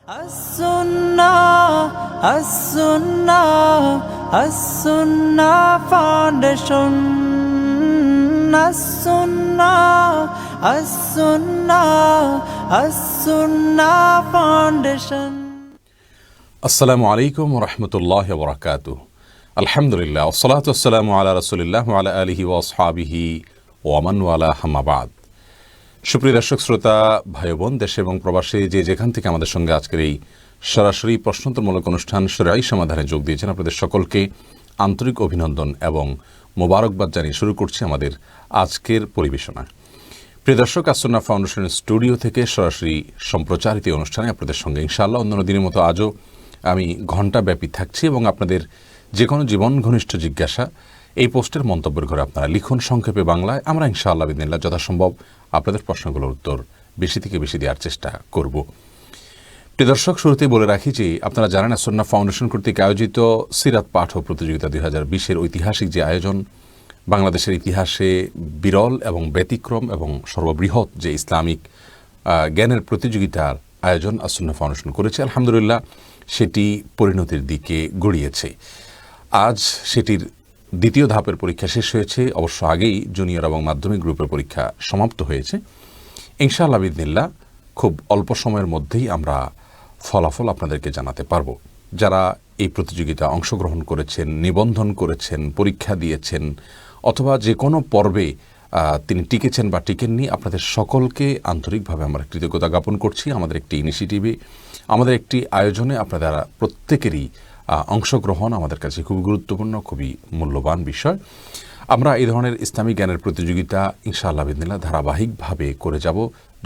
As-Sunnah, As-Sunnah, As-Sunnah Foundation. As-Sunnah, As-Sunnah, As-Sunnah Foundation. আসসালামু আলাইকুম ওয়া রাহমাতুল্লাহি ওয়া বারাকাতুহু। আলহামদুলিল্লাহ ওয়াসসালাতু ওয়াসসালামু আলা রাসূলিল্লাহ ওয়া আলা আলিহি ওয়া আসহাবিহি ওয়া মান ওয়ালা, আম্মা বাদ। সুপ্রিয় দর্শক শ্রোতা ভাই বোন, দেশে এবং প্রবাসে যে যেখান থেকে আমাদের সঙ্গে আজকের এই সরাসরি প্রশ্নোত্তরমূলক অনুষ্ঠান শরীআই সমাধানে যোগ দিয়েছেন, আপনাদের সকলকে আন্তরিক অভিনন্দন এবং মোবারকবাদ জানিয়ে শুরু করছি আমাদের আজকের পরিবেশনা। প্রিয় দর্শক, আস-সুন্নাহ ফাউন্ডেশনের স্টুডিও থেকে সরাসরি সম্প্রচারিত অনুষ্ঠানে আপনাদের সঙ্গে ইনশাআল্লাহ অন্যান্য দিনের মতো আজও আমি ঘণ্টাব্যাপী থাকছি এবং আপনাদের যে কোনো জীবন ঘনিষ্ঠ জিজ্ঞাসা এই পোস্টের মন্তব্যের ঘরে আপনারা লিখুন সংক্ষেপে বাংলায়। আমরা ইনশাআল্লাহ বিদিনিল্লাহ যথাসম্ভব আপনাদের প্রশ্নগুলোর উত্তর বেশি থেকে বেশি দেওয়ার চেষ্টা করব। প্রিয় দর্শক, শুরুতেই বলে রাখি যে আপনারা জানেন আস-সুন্নাহ ফাউন্ডেশন কর্তৃক আয়োজিত সিরাত পাঠ ও প্রতিযোগিতা 2020-এর ঐতিহাসিক যে আয়োজন, বাংলাদেশের ইতিহাসে বিরল এবং ব্যতিক্রম এবং সর্ববৃহৎ যে ইসলামিক জ্ঞানের প্রতিযোগিতার আয়োজন আস-সুন্নাহ ফাউন্ডেশন করেছে, আলহামদুলিল্লাহ সেটি পরিণতির দিকে গড়িয়েছে। আজ সেটির দ্বিতীয় ধাপের পরীক্ষা শেষ হয়েছে। অবশ্য আগেই জুনিয়র এবং মাধ্যমিক গ্রুপের পরীক্ষা সমাপ্ত হয়েছে। ইনশাআল্লাহ বিদিনিল্লাহ খুব অল্প সময়ের মধ্যেই আমরা ফলাফল আপনাদেরকে জানাতে পারব। যারা এই প্রতিযোগিতা অংশগ্রহণ করেছেন, নিবন্ধন করেছেন, পরীক্ষা দিয়েছেন অথবা যে কোনো পর্বে তিনি টিকেছেন বা টিকেননি, আপনাদের সকলকে আন্তরিকভাবে আমরা কৃতজ্ঞতা জ্ঞাপন করছি। আমাদের একটি ইনিশিয়েটিভে, আমাদের একটি আয়োজনে আপনাদের প্রত্যেকেরই অংশগ্রহণ আমাদের কাছে খুবই গুরুত্বপূর্ণ, খুবই মূল্যবান বিষয়। আমরা এই ধরনের ইসলামিক জ্ঞানের প্রতিযোগিতা ইনশাআল্লাহ বিদিনিল্লাহ ধারাবাহিকভাবে করে যাব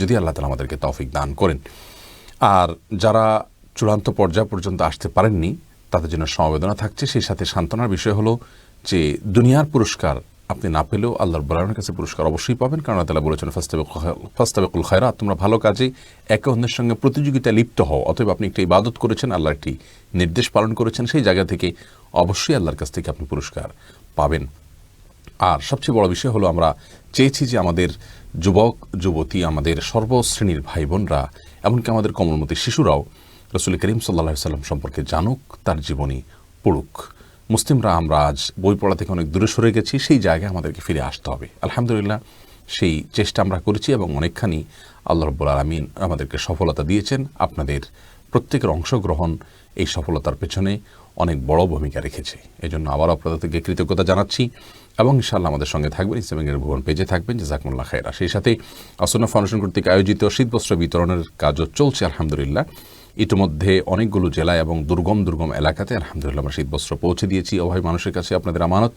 যদি আল্লাহ তাআলা আমাদেরকে তৌফিক দান করেন। আর যারা চূড়ান্ত পর্যায় পর্যন্ত আসতে পারেননি তাদের জন্য সমবেদনা থাকছে। সেই সাথে সান্ত্বনার বিষয় হলো যে দুনিয়ার পুরস্কার আপনি না পেলেও আল্লাহর রাব্বুল কাছে পুরস্কার অবশ্যই পাবেন, কারণ আল্লাহ তাআলা বলেছেন ফাস্তাবিকুল খায়রাত, তোমরা ভালো কাজে একে অন্যের সঙ্গে প্রতিযোগিতায় লিপ্ত হও। অতএব আপনি একটি ইবাদত করেছেন, আল্লাহর একটি নির্দেশ পালন করেছেন, সেই জায়গা থেকে অবশ্যই আল্লাহর কাছ থেকে আপনি পুরস্কার পাবেন। আর সবচেয়ে বড় বিষয় হলো আমরা চেয়েছি যে আমাদের যুবক যুবতী, আমাদের সর্বশ্রেণীর ভাই বোনরা, এমনকি আমাদের কোমলমতি শিশুরাও রাসূল করিম সাল্লাল্লাহু আলাইহি ওয়াসাল্লাম সম্পর্কে জানুক, তার জীবনী পড়ুক। মুসলিমরা আমরা আজ বই পড়া থেকে অনেক দূরে সরে গেছি, সেই জায়গায় আমাদেরকে ফিরে আসতে হবে। আলহামদুলিল্লাহ সেই চেষ্টা আমরা করেছি এবং অনেকখানি আল্লাহ রাব্বুল আলামিন আমাদেরকে সফলতা দিয়েছেন। আপনাদের প্রত্যেকের অংশগ্রহণ এই সফলতার পেছনে অনেক বড় ভূমিকা রেখেছে। এই জন্য আবার আপনাদেরকে কৃতজ্ঞতা জানাচ্ছি এবং ইনশাআল্লাহ আমাদের সঙ্গে থাকবেন, ইসলামের ভুবন পেজে থাকবেন। জাযাকুমুল্লাহ খায়রা। সেই সাথে আস-সুন্নাহ ফাউন্ডেশন কর্তৃক আয়োজিত শীতবস্ত্র বিতরণের কাজও চলছে আলহামদুলিল্লাহ। ইতিমধ্যে অনেকগুলো জেলায় এবং দুর্গম দুর্গম এলাকাতে আলহামদুলিল্লাহ আমরা শীতবস্ত্র পৌঁছে দিয়েছি অভাবী মানুষের কাছে, আপনাদের আমানত।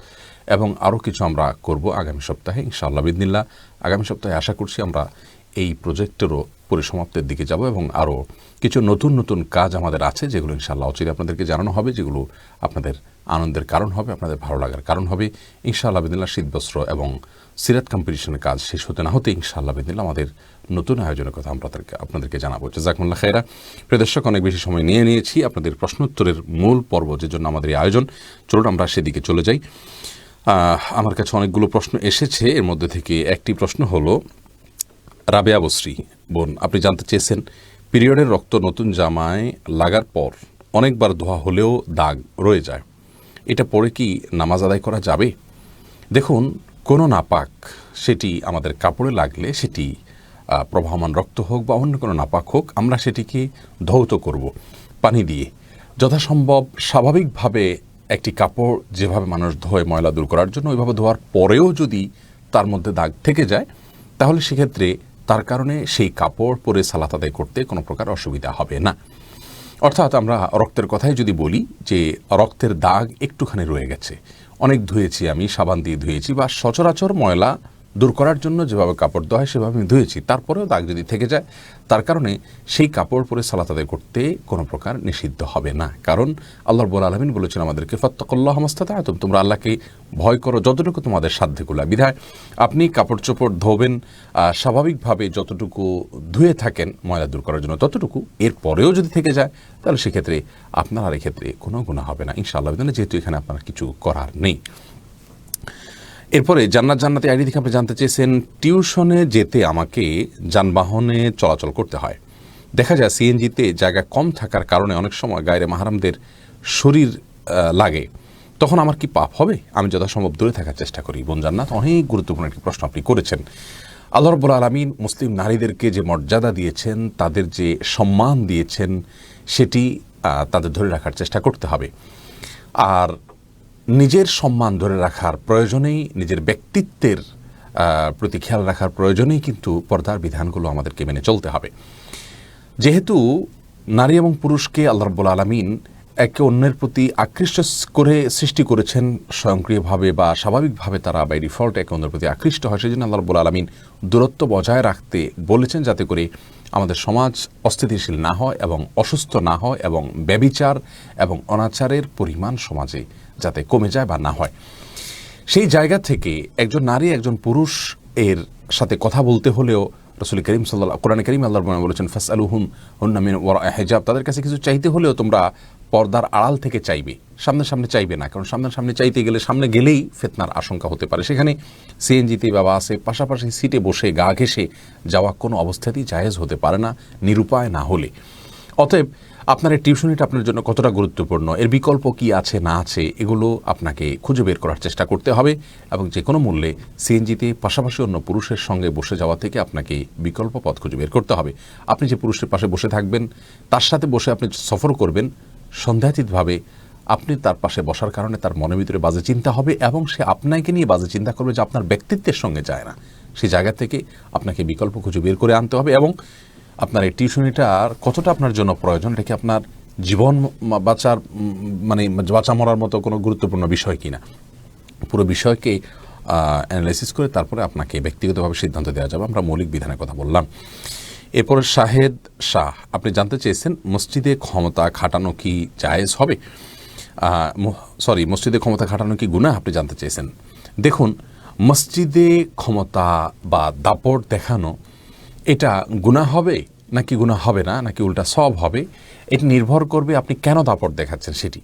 এবং আরও কিছু আমরা করব আগামী সপ্তাহে ইনশাআল্লাহ বিদিনিল্লাহ। আগামী সপ্তাহে আশা করছি আমরা এই প্রজেক্টেরও পরিসমাপ্তির দিকে যাব এবং আরও কিছু নতুন নতুন কাজ আমাদের আছে যেগুলো ইনশাআল্লাহ অচিরে আপনাদেরকে জানানো হবে, যেগুলো আপনাদের আনন্দের কারণ হবে, আপনাদের ভালো লাগার কারণ হবে। ইনশাআল্লাহ বিদিনিল্লাহ শীতবস্ত্র এবং সিরাত কম্পিটিশনের কাজ শেষ হতে না হতে ইনশাআল্লাহ বিদিনিল্লাহ আমাদের নতুন আয়োজনের কথা আমরা আপনাদেরকে জানাবো। জাযাকুমুল্লাহ খায়রা। প্রিয় দর্শক, অনেক বেশি সময় নিয়ে নিয়েছি আপনাদের প্রশ্নোত্তরের মূল পর্ব যে জন্য আমাদের এই আয়োজন। চলুন আমরা সেদিকে চলে যাই। আমার কাছে অনেকগুলো প্রশ্ন এসেছে, এর মধ্যে থেকে একটি প্রশ্ন হলো, রাবেয়া বসরি বোন আপনি জানতে চেয়েছেন, পিরিয়ডের রক্ত নতুন জামায় লাগার পর অনেকবার ধোয়া হলেও দাগ রয়ে যায়, এটা পরে কি নামাজ আদায় করা যাবে? দেখুন, কোনো নাপাক সেটি আমাদের কাপড়ে লাগলে, সেটি প্রবাহমান রক্ত হোক বা অন্য কোনো নাপাক হোক, আমরা সেটিকে ধৌত করব পানি দিয়ে। যথাসম্ভব স্বাভাবিকভাবে একটি কাপড় যেভাবে মানুষ ধোয় ময়লা দূর করার জন্য, ওইভাবে ধোয়ার পরেও যদি তার মধ্যে দাগ থেকে যায় তাহলে সেক্ষেত্রে তার কারণে সেই কাপড় পরে সালাত আদায় করতে কোনো প্রকার অসুবিধা হবে না। অর্থাৎ আমরা রক্তের কথাই যদি বলি যে রক্তের দাগ একটুখানি রয়ে গেছে, অনেক ধুয়েছি আমি, সাবান দিয়ে ধুয়েছি বা সচরাচর ময়লা দূর করার জন্য যেভাবে কাপড় ধোয়া হয় সেভাবে আমি ধুয়েছি, তারপরেও দাগ যদি থেকে যায় তার কারণে সেই কাপড় পরে সালাত আদায় করতে কোনো প্রকার নিষিদ্ধ হবে না। কারণ আল্লাহ রাব্বুল আলামিন বলেছেন আমাদেরকে ফাত্তাকুল্লাহ মাস্তাতা'তুম, তোমরা আল্লাহকে ভয় করো যতটুকু তোমাদের সাধ্যকুলা। বিধায় আপনি কাপড় চোপড় ধোবেন স্বাভাবিকভাবে যতটুকু ধুয়ে থাকেন ময়লা দূর করার জন্য ততটুকু, এরপরেও যদি থেকে যায় তাহলে সেক্ষেত্রে আপনার আর এক্ষেত্রে কোনো গুনাহ হবে না ইনশাআল্লাহ, যেহেতু এখানে আপনার কিছু করার নেই। এরপরে জান্নাতে আইডি থেকে আপনি জানতে চেয়েছেন, টিউশনে যেতে আমাকে যানবাহনে চলাচল করতে হয়, দেখা যায় সিএনজিতে জায়গা কম থাকার কারণে অনেক সময় গায়রে মাহরামদের শরীর লাগে, তখন আমার কি পাপ হবে? আমি যথাসম্ভব দূরে থাকার চেষ্টা করি। বোন জান্নাত, অনেক গুরুত্বপূর্ণ একটি প্রশ্ন আপনি করেছেন। আল্লাহ রাব্বুল আলামিন মুসলিম নারীদেরকে যে মর্যাদা দিয়েছেন, তাদের যে সম্মান দিয়েছেন, সেটি তাদের ধরে রাখার চেষ্টা করতে হবে। আর নিজের সম্মান ধরে রাখার প্রয়োজনেই, নিজের ব্যক্তিত্বের প্রতি খেয়াল রাখার প্রয়োজনেই কিন্তু পর্দার বিধানগুলো আমাদেরকে মেনে চলতে হবে। যেহেতু নারী এবং পুরুষকে আল্লাহ রাব্বুল আলামিন একে অন্যের প্রতি আকৃষ্ট করে সৃষ্টি করেছেন, স্বয়ংক্রিয়ভাবে বা স্বাভাবিকভাবে তারা বাই ডিফল্ট একে অন্যের প্রতি আকৃষ্ট হয়, সেই জন্য আল্লাহ রাব্বুল আলামিন দূরত্ব বজায় রাখতে বলেছেন, যাতে করে আমাদের সমাজ অস্থিতিশীল না হয় এবং অসুস্থ না হয় এবং ব্যভিচার এবং অনাচারের পরিমাণ সমাজে যাতে কমে যায় বা না হয়। সেই জায়গা থেকে একজন নারী একজন পুরুষ এর সাথে কথা বলতে হলেও রাসূল করিম সাল্লাল্লাহু কোরআনে কারীম আল্লাহ বলেছেন, ফাসআলুহুন্না মিন ওয়ারা'i হিজাব, তাদের কাছে কিছু চাইতে হলেও তোমরা পর্দার আড়াল থেকে চাইবে, সামনে চাইবে না। কারণ সামনে চাইতে গেলে সামনে গেলেই ফিতনার আশঙ্কা হতে পারে। সেখানে সিএনজিতে বা বাসে পাশাপাশি সিটে বসে গা ঘেঁষে যাওয়া কোনো অবস্থাতেই জায়েজ হতে পারে না, নিরুপায় না হলে। অতএব আপনার এই টিউশনিটা আপনার জন্য কতটা গুরুত্বপূর্ণ, এর বিকল্প কি আছে না আছে, এগুলো আপনাকে খুঁজে বের করার চেষ্টা করতে হবে এবং যে কোনো মূল্যে সিএনজিতে পাশাপাশি অন্য পুরুষের সঙ্গে বসে যাওয়া থেকে আপনাকে বিকল্প পথ খুঁজে বের করতে হবে। আপনি যে পুরুষের পাশে বসে থাকবেন, তার সাথে বসে আপনি সফর করবেন, সন্দেহাতীতভাবে আপনি তার পাশে বসার কারণে তার মনের ভিতরে বাজে চিন্তা হবে এবং সে আপনাকে নিয়ে বাজে চিন্তা করবে, যে আপনার ব্যক্তিত্বের সঙ্গে যায় না। সেই জায়গা থেকে আপনাকে বিকল্প খুঁজে বের করে আনতে হবে এবং আপনার এই টিউশনিটার কতটা আপনার জন্য প্রয়োজন, এটা কি আপনার জীবন বাঁচার বাঁচা মরার মতো কোনো গুরুত্বপূর্ণ বিষয় কিনা, পুরো বিষয়কে অ্যানালাইসিস করে তারপরে আপনাকে ব্যক্তিগতভাবে সিদ্ধান্ত দেওয়া যাবে। আমরা মৌলিক বিধানের কথা বললাম। এরপরে শাহেদ শাহ, আপনি জানতে চেয়েছেন মসজিদে ক্ষমতা খাটানো কি জায়েজ হবে? মসজিদে ক্ষমতা খাটানো কি গুনাহ, আপনি জানতে চেয়েছেন। দেখুন, মসজিদে ক্ষমতা বা দাপট দেখানো এটা গুনাহ হবে নাকি গুনাহ হবে না, নাকি উল্টা সওয়াব হবে, এটি নির্ভর করবে আপনি কেন দাপট দেখাচ্ছেন সেটি।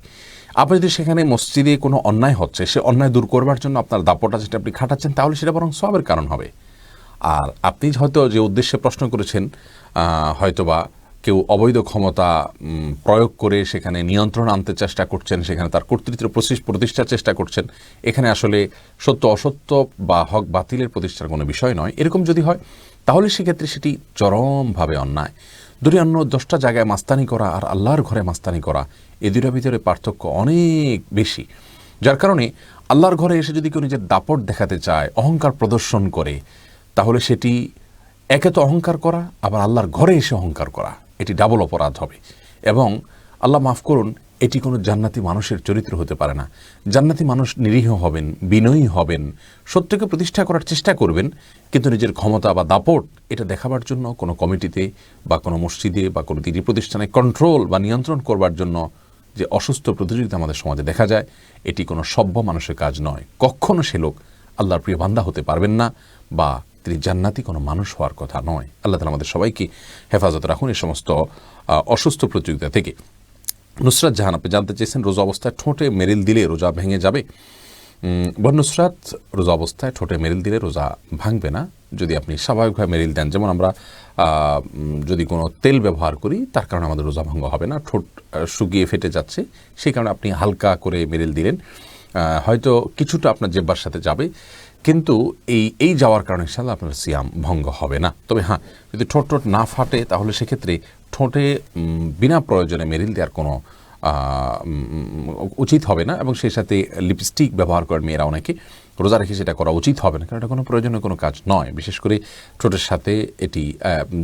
আপনি যদি সেখানে মসজিদে কোনো অন্যায় হচ্ছে, সে অন্যায় দূর করবার জন্য আপনার দাপটটা যেটা আপনি খাটাচ্ছেন, তাহলে সেটা বরং সওয়াবের কারণ হবে। আর আপনি হয়তো যে উদ্দেশ্যে প্রশ্ন করেছেন, হয়তোবা কেউ অবৈধ ক্ষমতা প্রয়োগ করে সেখানে নিয়ন্ত্রণ আনতে চেষ্টা করছেন, সেখানে তার কর্তৃত্ব প্রতিষ্ঠার চেষ্টা করছেন, এখানে আসলে সত্য অসত্য বা হক বাতিলের প্রতিষ্ঠার কোনো বিষয় নয়। এরকম যদি হয় তাহলে সেক্ষেত্রে সেটি চরমভাবে অন্যায়। অন্য 10টা জায়গায় মাস্তানি করা আর আল্লাহর ঘরে মাস্তানি করা, এই দুটার ভিতরে পার্থক্য অনেক বেশি। যার কারণে আল্লাহর ঘরে এসে যদি কেউ নিজের দাপট দেখাতে চায়, অহংকার প্রদর্শন করে, তাহলে সেটি একে তো অহংকার করা, আবার আল্লাহর ঘরে এসে অহংকার করা, এটি ডাবল অপরাধ হবে। এবং আল্লাহ মাফ করুন, এটি কোনো জান্নাতি মানুষের চরিত্র হতে পারে না। জান্নাতি মানুষ নিরীহ হবেন, বিনয়ী হবেন, সত্যকে প্রতিষ্ঠা করার চেষ্টা করবেন, কিন্তু নিজের ক্ষমতা বা দাপট এটা দেখাবার জন্য কোনো কমিটিতে বা কোনো মসজিদে বা কোনো দিনী প্রতিষ্ঠানে কন্ট্রোল বা নিয়ন্ত্রণ করবার জন্য যে অসুস্থ প্রতিযোগিতা আমাদের সমাজে দেখা যায়, এটি কোনো সভ্য মানুষের কাজ নয়। কখনো সে লোক আল্লাহর প্রিয় বান্দা হতে পারবেন না বা তিনি জান্নাতি কোনো মানুষ হওয়ার কথা নয়। আল্লাহ তাআলা আমাদের সবাইকে হেফাজত রাখুন এই সমস্ত অসুস্থ প্রতিযোগিতা থেকে। নুসরাত জাহান, আপনি জানতে চেয়েছেন রোজা অবস্থায় ঠোঁটে মেরিল দিলে রোজা ভেঙে যাবে? নুসরাত, রোজা অবস্থায় ঠোঁটে মেরিল দিলে রোজা ভাঙবে না, যদি আপনি স্বাভাবিকভাবে মেরিল দেন। যেমন আমরা যদি কোনো তেল ব্যবহার করি, তার কারণে আমাদের রোজা ভঙ্গ হবে না। ঠোঁট শুকিয়ে ফেটে যাচ্ছে, সেই কারণে আপনি হালকা করে মেরিল দিলেন, হয়তো কিছুটা আপনার জিহ্বার সাথে যাবে, কিন্তু এই যাওয়ার কারণে ইনশাআল্লাহ আপনার সিয়াম ভঙ্গ হবে না। তবে হ্যাঁ, যদি ঠোঁট না ফাটে, তাহলে সেক্ষেত্রে ঠোঁটে বিনা প্রয়োজনে মেরিল দেওয়ার কোনো উচিত হবে না। এবং সেই সাথে লিপস্টিক ব্যবহার করেন মেয়েরা অনেকে, রোজা রেখে সেটা করা উচিত হবে না, কারণ এটা কোনো প্রয়োজনীয় কোনো কাজ নয়। বিশেষ করে ঠোঁটের সাথে এটি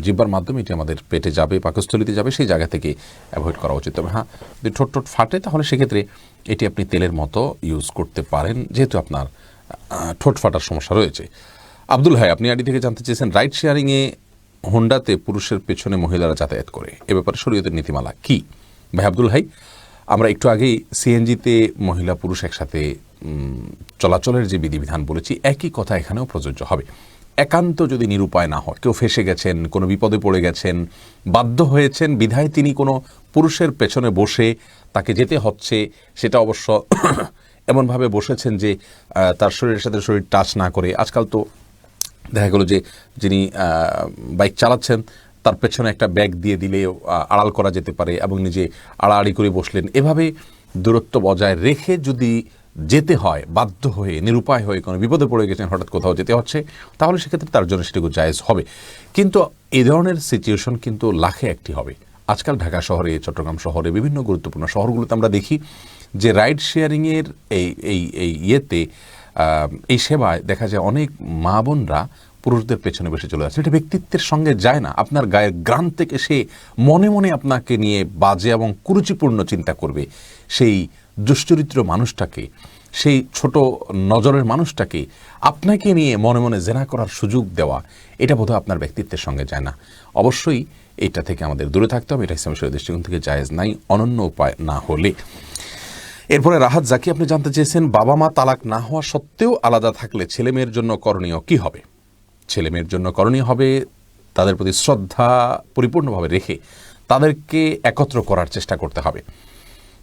জিহ্বার মাধ্যমে এটি আমাদের পেটে যাবে, পাকস্থলিতে যাবে, সেই জায়গা থেকে অ্যাভয়েড করা উচিত। তবে হ্যাঁ, যদি ঠোঁট ফাটে, তাহলে সেক্ষেত্রে এটি আপনি তেলের মতো ইউজ করতে পারেন, যেহেতু আপনার ঠোঁট ফাটার সমস্যা রয়েছে। আব্দুল হাই, আপনি আইডি থেকে জানতে চেয়েছেন রাইড শেয়ারিংয়ে হোন্ডাতে পুরুষের পেছনে মহিলারা যাতায়াত করে, এ ব্যাপারে শরীয়তের নীতিমালা কি? ভাই আব্দুল হাই, আমরা একটু আগেই সিএনজিতে মহিলা পুরুষ একসাথে চলাচলের যে বিধিবিধান বলেছি, একই কথা এখানেও প্রযোজ্য হবে। একান্ত যদি নিরুপায় না হয়, কেউ ফেসে গেছেন, কোনো বিপদে পড়ে গেছেন, বাধ্য হয়েছেন বিধায় তিনি কোনো পুরুষের পেছনে বসে তাকে যেতে হচ্ছে, সেটা অবশ্য এমনভাবে বসেছেন যে তার শরীরের সাথে শরীর টাচ না করে। আজকাল তো দেখা গেল যে যিনি বাইক চালাচ্ছেন তার পেছনে একটা ব্যাগ দিয়ে দিলে আড়াল করা যেতে পারে এবং নিজে আড়াআড়ি করে বসলেন। এভাবে দূরত্ব বজায় রেখে যদি যেতে হয়, বাধ্য হয়ে নিরুপায় হয়ে কোনো বিপদে পড়ে গেছেন, হঠাৎ কোথাও যেতে হচ্ছে, তাহলে সেক্ষেত্রে তার জন্য সেটুকু জায়েজ হবে। কিন্তু এই ধরনের সিচুয়েশন কিন্তু লাখে একটি হবে। আজকাল ঢাকা শহরে, চট্টগ্রাম শহরে, বিভিন্ন গুরুত্বপূর্ণ শহরগুলোতে আমরা দেখি যে রাইড শেয়ারিংয়ের এই সেবায় দেখা যায় অনেক মা বোনরা পুরুষদের পেছনে বসে চলে যাচ্ছে। এটা ব্যক্তিত্বের সঙ্গে যায় না। আপনার গায়ের গ্রাম থেকে সে মনে মনে আপনাকে নিয়ে বাজে এবং কুরুচিপূর্ণ চিন্তা করবে। সেই দুশ্চরিত্র মানুষটাকে, সেই ছোট নজরের মানুষটাকে আপনাকে নিয়ে মনে মনে জেনা করার সুযোগ দেওয়া, এটা বোধহয় আপনার ব্যক্তিত্বের সঙ্গে যায় না। অবশ্যই এটা থেকে আমাদের দূরে থাকতে হবে। এটা ইসলামের শরীয়তের দৃষ্টিকোণ থেকে জায়েজ নাই, অনন্য উপায় না হলে। এরপরে রাহাত জাকি আপনি জানতে চেয়েছেন, বাবা মা তালাক না হওয়া সত্ত্বেও আলাদা থাকলে ছেলে মেয়ের জন্য করণীয় কি হবে? ছেলে মেয়ের জন্য করণীয় হবে তাদের প্রতি শ্রদ্ধা পরিপূর্ণভাবে রেখে তাদেরকে একত্র করার চেষ্টা করতে হবে।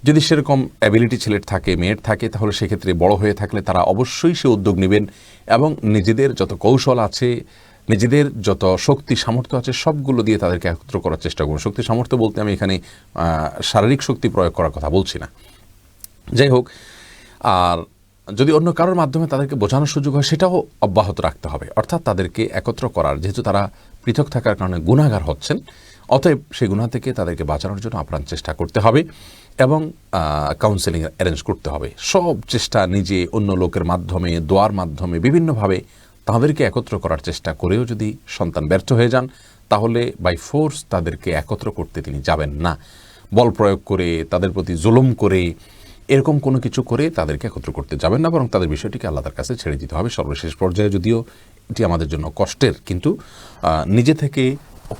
যদি সেরকম অ্যাবিলিটি ছেলের থাকে, মেয়ের থাকে, তাহলে সেক্ষেত্রে বড় হয়ে থাকলে তারা অবশ্যই সে উদ্যোগ নেবেন এবং নিজেদের যত কৌশল আছে, নিজেদের যত শক্তি সামর্থ্য আছে, সবগুলো দিয়ে তাদেরকে একত্র করার চেষ্টা করুন। শক্তি সামর্থ্য বলতে আমি এখানে শারীরিক শক্তি প্রয়োগ করার কথা বলছি না। যাই হোক, আর যদি অন্য কারোর মাধ্যমে তাদেরকে বোঝানোর সুযোগ হয়, সেটাও অব্যাহত রাখতে হবে। অর্থাৎ তাদেরকে একত্র করার, যেহেতু তারা পৃথক থাকার কারণে গুনাহগার হচ্ছেন, অতএব সেই গুনাহ থেকে তাদেরকে বাঁচানোর জন্য আপ্রাণ চেষ্টা করতে হবে এবং কাউন্সেলিং অ্যারেঞ্জ করতে হবে। সব চেষ্টা নিজে, অন্য লোকের মাধ্যমে, দোয়ার মাধ্যমে, বিভিন্নভাবে তাদেরকে একত্র করার চেষ্টা করেও যদি সন্তান ব্যর্থ হয়ে যান, তাহলে বাই ফোর্স তাদেরকে একত্র করতে তিনি যাবেন না। বল প্রয়োগ করে, তাদের প্রতি জুলুম করে, এরকম কোনো কিছু করে তাদেরকে একত্র করতে যাবেন না, বরং তাদের বিষয়টিকে আল্লাহর কাছে ছেড়ে দিতে হবে সর্বশেষ পর্যায়ে। যদিও এটি আমাদের জন্য কষ্টের, কিন্তু নিজে থেকে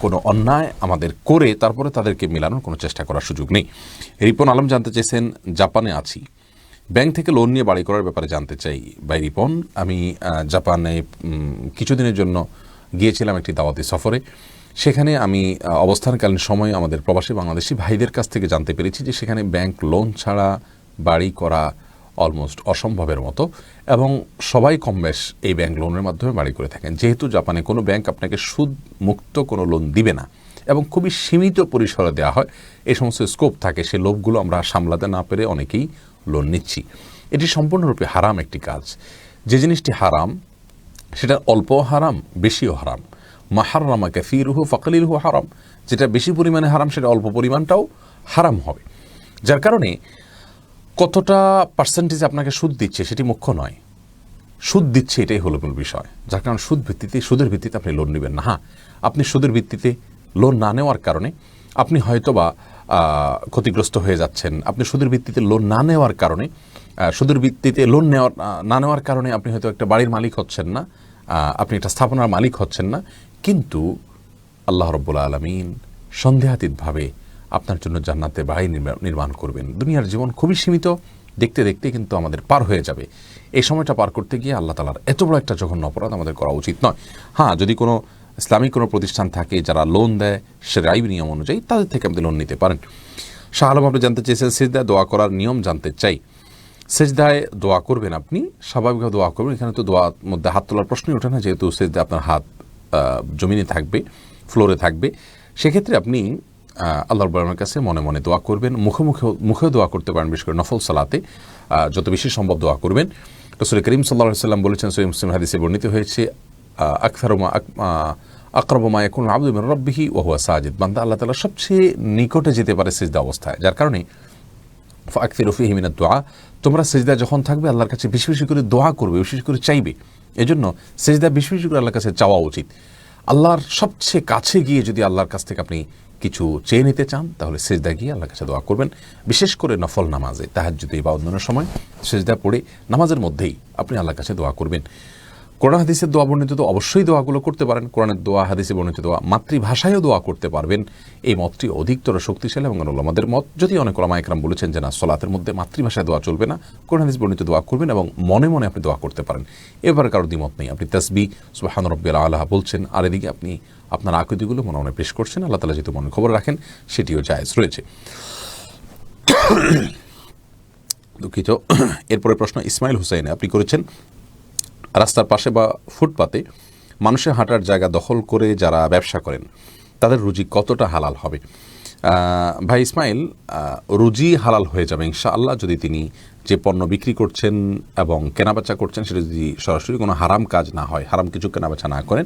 কোনো অন্যায় আমাদের করে তারপরে তাদেরকে মেলানোর কোনো চেষ্টা করার সুযোগ নেই। রিপন আলম জানতে চেয়েছেন, জাপানে আছি, ব্যাংক থেকে লোন নিয়ে বাড়ি করার ব্যাপারে জানতে চাই। ভাই রিপন, আমি জাপানে কিছুদিনের জন্য গিয়েছিলাম একটি দাওয়াতি সফরে। সেখানে আমি অবস্থানকালীন সময়ে আমাদের প্রবাসী বাংলাদেশি ভাইদের কাছ থেকে জানতে পেরেছি যে সেখানে ব্যাংক লোন ছাড়া বাড়ি করা অলমোস্ট অসম্ভবের মতো, এবং সবাই কমবেশ এই ব্যাংক লোনের মাধ্যমে বাড়ি করে থাকেন। যেহেতু জাপানে কোনো ব্যাংক আপনাকে সুদ মুক্ত কোনো লোন দিবে না এবং খুবই সীমিত পরিসরে দেওয়া হয়, এই সমস্ত স্কোপ থাকে, সে লোভগুলো আমরা সামলাতে না পেরে অনেকেই লোন নিচ্ছি। এটি সম্পূর্ণরূপে হারাম একটি কাজ। যে জিনিসটি হারাম সেটা অল্প হারাম, বেশিও হারাম। মাহাররামা কাসীরুহু ফাকলিলুহু হারাম। যেটা বেশি পরিমাণে হারাম সেটা অল্প পরিমাণটাও হারাম হবে। যার কারণে কতটা পার্সেন্টেজ আপনাকে সুদ দিচ্ছে সেটি মুখ্য নয়, সুদ দিচ্ছে এটাই হলো মূল বিষয়। যার কারণে সুদের ভিত্তিতে আপনি লোন নেবেন না। হ্যাঁ, আপনি সুদের ভিত্তিতে লোন না নেওয়ার কারণে আপনি হয়তোবা ক্ষতিগ্রস্ত হয়ে যাচ্ছেন। আপনি সুদের ভিত্তিতে লোন না নেওয়ার কারণে, সুদের ভিত্তিতে লোন না নেওয়ার কারণে আপনি হয়তো একটা বাড়ির মালিক হচ্ছেন না, আপনি একটা স্থাপনার মালিক হচ্ছেন না, কিন্তু আল্লাহ রাব্বুল আলামিন সন্দেহাতীতভাবে আপনার জন্য জান্নাতে বাড়ি নির্মাণ করবেন। দুনিয়ার জীবন খুবই সীমিত, দেখতে দেখতে কিন্তু আমাদের পার হয়ে যাবে। এই সময়টা পার করতে গিয়ে আল্লাহ তাআলার এত বড় একটা জঘন্য অপরাধ আমাদের করা উচিত নয়। হ্যাঁ, যদি কোনো ইসলামিক কোনো প্রতিষ্ঠান থাকে যারা লোন দেয় শরঈ নিয়ম অনুযায়ী, তাদের থেকে আপনি লোন নিতে পারেন। শাহ আলম আপনি জানতে চেয়েছেন, সিজদায় দোয়া করার নিয়ম জানতে চাই। সিজদায় দোয়া করবেন, আপনি স্বাভাবিকভাবে দোয়া করবেন। এখানে তো দোয়ার মধ্যে হাত তোলার প্রশ্নই ওঠে না, যেহেতু সিজদায় আপনার হাত জমিনে থাকবে, ফ্লোরে থাকবে। সেক্ষেত্রে আপনি আল্লাহর রাব্বুল কাছে মনে মনে দোয়া করবেন, মুখেও দোয়া করতে পারেন। বিশেষ করে নফল সালাতে যত বেশি সম্ভব দোয়া করবেন। রাসূল করিম সাল্লাল্লাহু আলাইহি ওয়াসাল্লাম বলেছেন, সহিহ মুসলিম হাদিসে বর্ণিত হয়েছে, আকরাবু মা ইয়াকুনু আল-আবদু মিন রাব্বিহি ওয়া হুয়া সাজিদ। বান্দা আল্লাহ তাআলার সবচেয়ে নিকটে যেতে পারে সিজদা অবস্থায়। যার কারণে ফাকসিরু ফীহি মিনাদ দুআ, তোমরা সিজদা যখন থাকবে আল্লাহর কাছে বেশি বেশি করে দোয়া করবে, বেশি বেশি করে চাইবে। এজন্য সিজদা বেশি বেশি করে আল্লাহর কাছে চাওয়া উচিত। আল্লাহর সবচেয়ে কাছে গিয়ে যদি আল্লাহর কাছ থেকে আপনি কিছু চেয়ে নিতে চান, তাহলে সিজদা গিয়ে আল্লাহর কাছে দোয়া করবেন। বিশেষ করে নফল নামাজে, তাহাজ্জুদে বা অন্যান্য সময় সিজদা পড়ে নামাজের মধ্যেই আপনি আল্লাহর কাছে দোয়া করবেন। কোরআন হাদিসের দোয়া বর্ণিত তো অবশ্যই দোয়াগুলো করতে পারেন। কোরআনের দোয়া, হাদিসে বর্ণিত দোয়া, মাতৃভাষায়ও দোয়া করতে পারবেন। এই মতটি অধিকতর শক্তিশালী এবং উলামাদের মত। যদি অনেক উলামা ইকরাম বলেছেন যে না, সলাতের মধ্যে মাতৃভাষায় দোয়া চলবে না, কোরআন হাদিস বর্ণিত দোয়া করবেন এবং মনে মনে আপনি দোয়া করতে পারেন। এবারে কারোর দ্বিমত নেই। আপনি তাসবিহ সুবহান রাব্বিয়াল আলা বলছেন, আর এদিকে আপনি আপনার আকৃতিগুলো মনে মনে পেশ করছেন। আল্লাহ তাআলা যেহেতু মনে খবর রাখেন, সেটিও জায়েজ রয়েছে। দুঃখিত। এরপরে প্রশ্ন ইসমাইল হুসাইন আপনি করেছেন, রাস্তার পাশে বা ফুটপাতে মানুষের হাঁটার জায়গা দখল করে যারা ব্যবসা করেন তাদের রুজি কতটা হালাল হবে? ভাই ইসমাইল, রুজি হালাল হয়ে যাবে ইনশাআল্লাহ যদি তিনি যে পণ্য বিক্রি করছেন এবং কেনাবেচা করছেন সেটা যদি সরাসরি কোনো হারাম কাজ না হয়, হারাম কিছু কেনাবেচা না করেন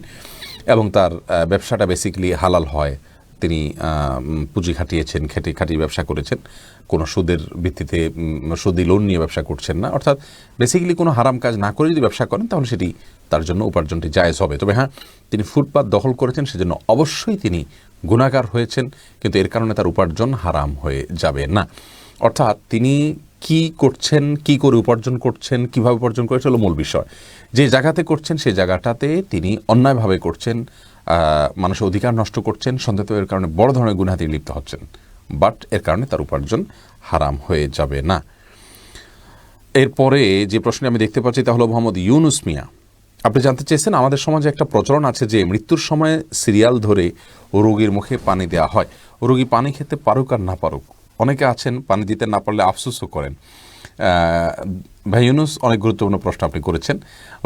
এবং তার ব্যবসাটা বেসিক্যালি হালাল হয়, তিনি পুঁজি খাটিয়েছেন, খাটিয়ে ব্যবসা করেছেন, কোনো সুদের ভিত্তিতে সুদি লোন নিয়ে ব্যবসা করছেন না, অর্থাৎ বেসিক্যালি কোনো হারাম কাজ না করে যদি ব্যবসা করেন তাহলে সেটি তার জন্য উপার্জনটি জায়েজ হবে। তবে হ্যাঁ, তিনি ফুটপাত দখল করেছেন সেজন্য অবশ্যই তিনি গুনাহগার হয়েছেন, কিন্তু এর কারণে তার উপার্জন হারাম হয়ে যাবে না। অর্থাৎ তিনি কি করছেন, কি করে উপার্জন করছেন, কিভাবে উপার্জন করেছেন হলো মূল বিষয়। যে জায়গাতে করছেন সেই জায়গাটাতে তিনি অন্যায়ভাবে করছেন, মানুষের অধিকার নষ্ট করছেন, সন্দেহ এর কারণে বড় ধরনের গুনাহে তিনি লিপ্ত হচ্ছেন, বাট এর কারণে তার উপার্জন হারাম হয়ে যাবে না। এরপরে যে প্রশ্নটি আমি দেখতে পাচ্ছি তা হলো মোহাম্মদ ইউনুস মিয়া, আপনি জানতে চেয়েছেন আমাদের সমাজে একটা প্রচলন আছে যে মৃত্যুর সময় সিরিয়াল ধরে রোগীর মুখে পানি দেওয়া হয়, রোগী পানি খেতে পারুক আর না পারুক, অনেকে আছেন পানি দিতে না পারলে আফসোসও করেন। ভাই ইউনুস, অনেক গুরুত্বপূর্ণ প্রশ্ন আপনি করেছেন।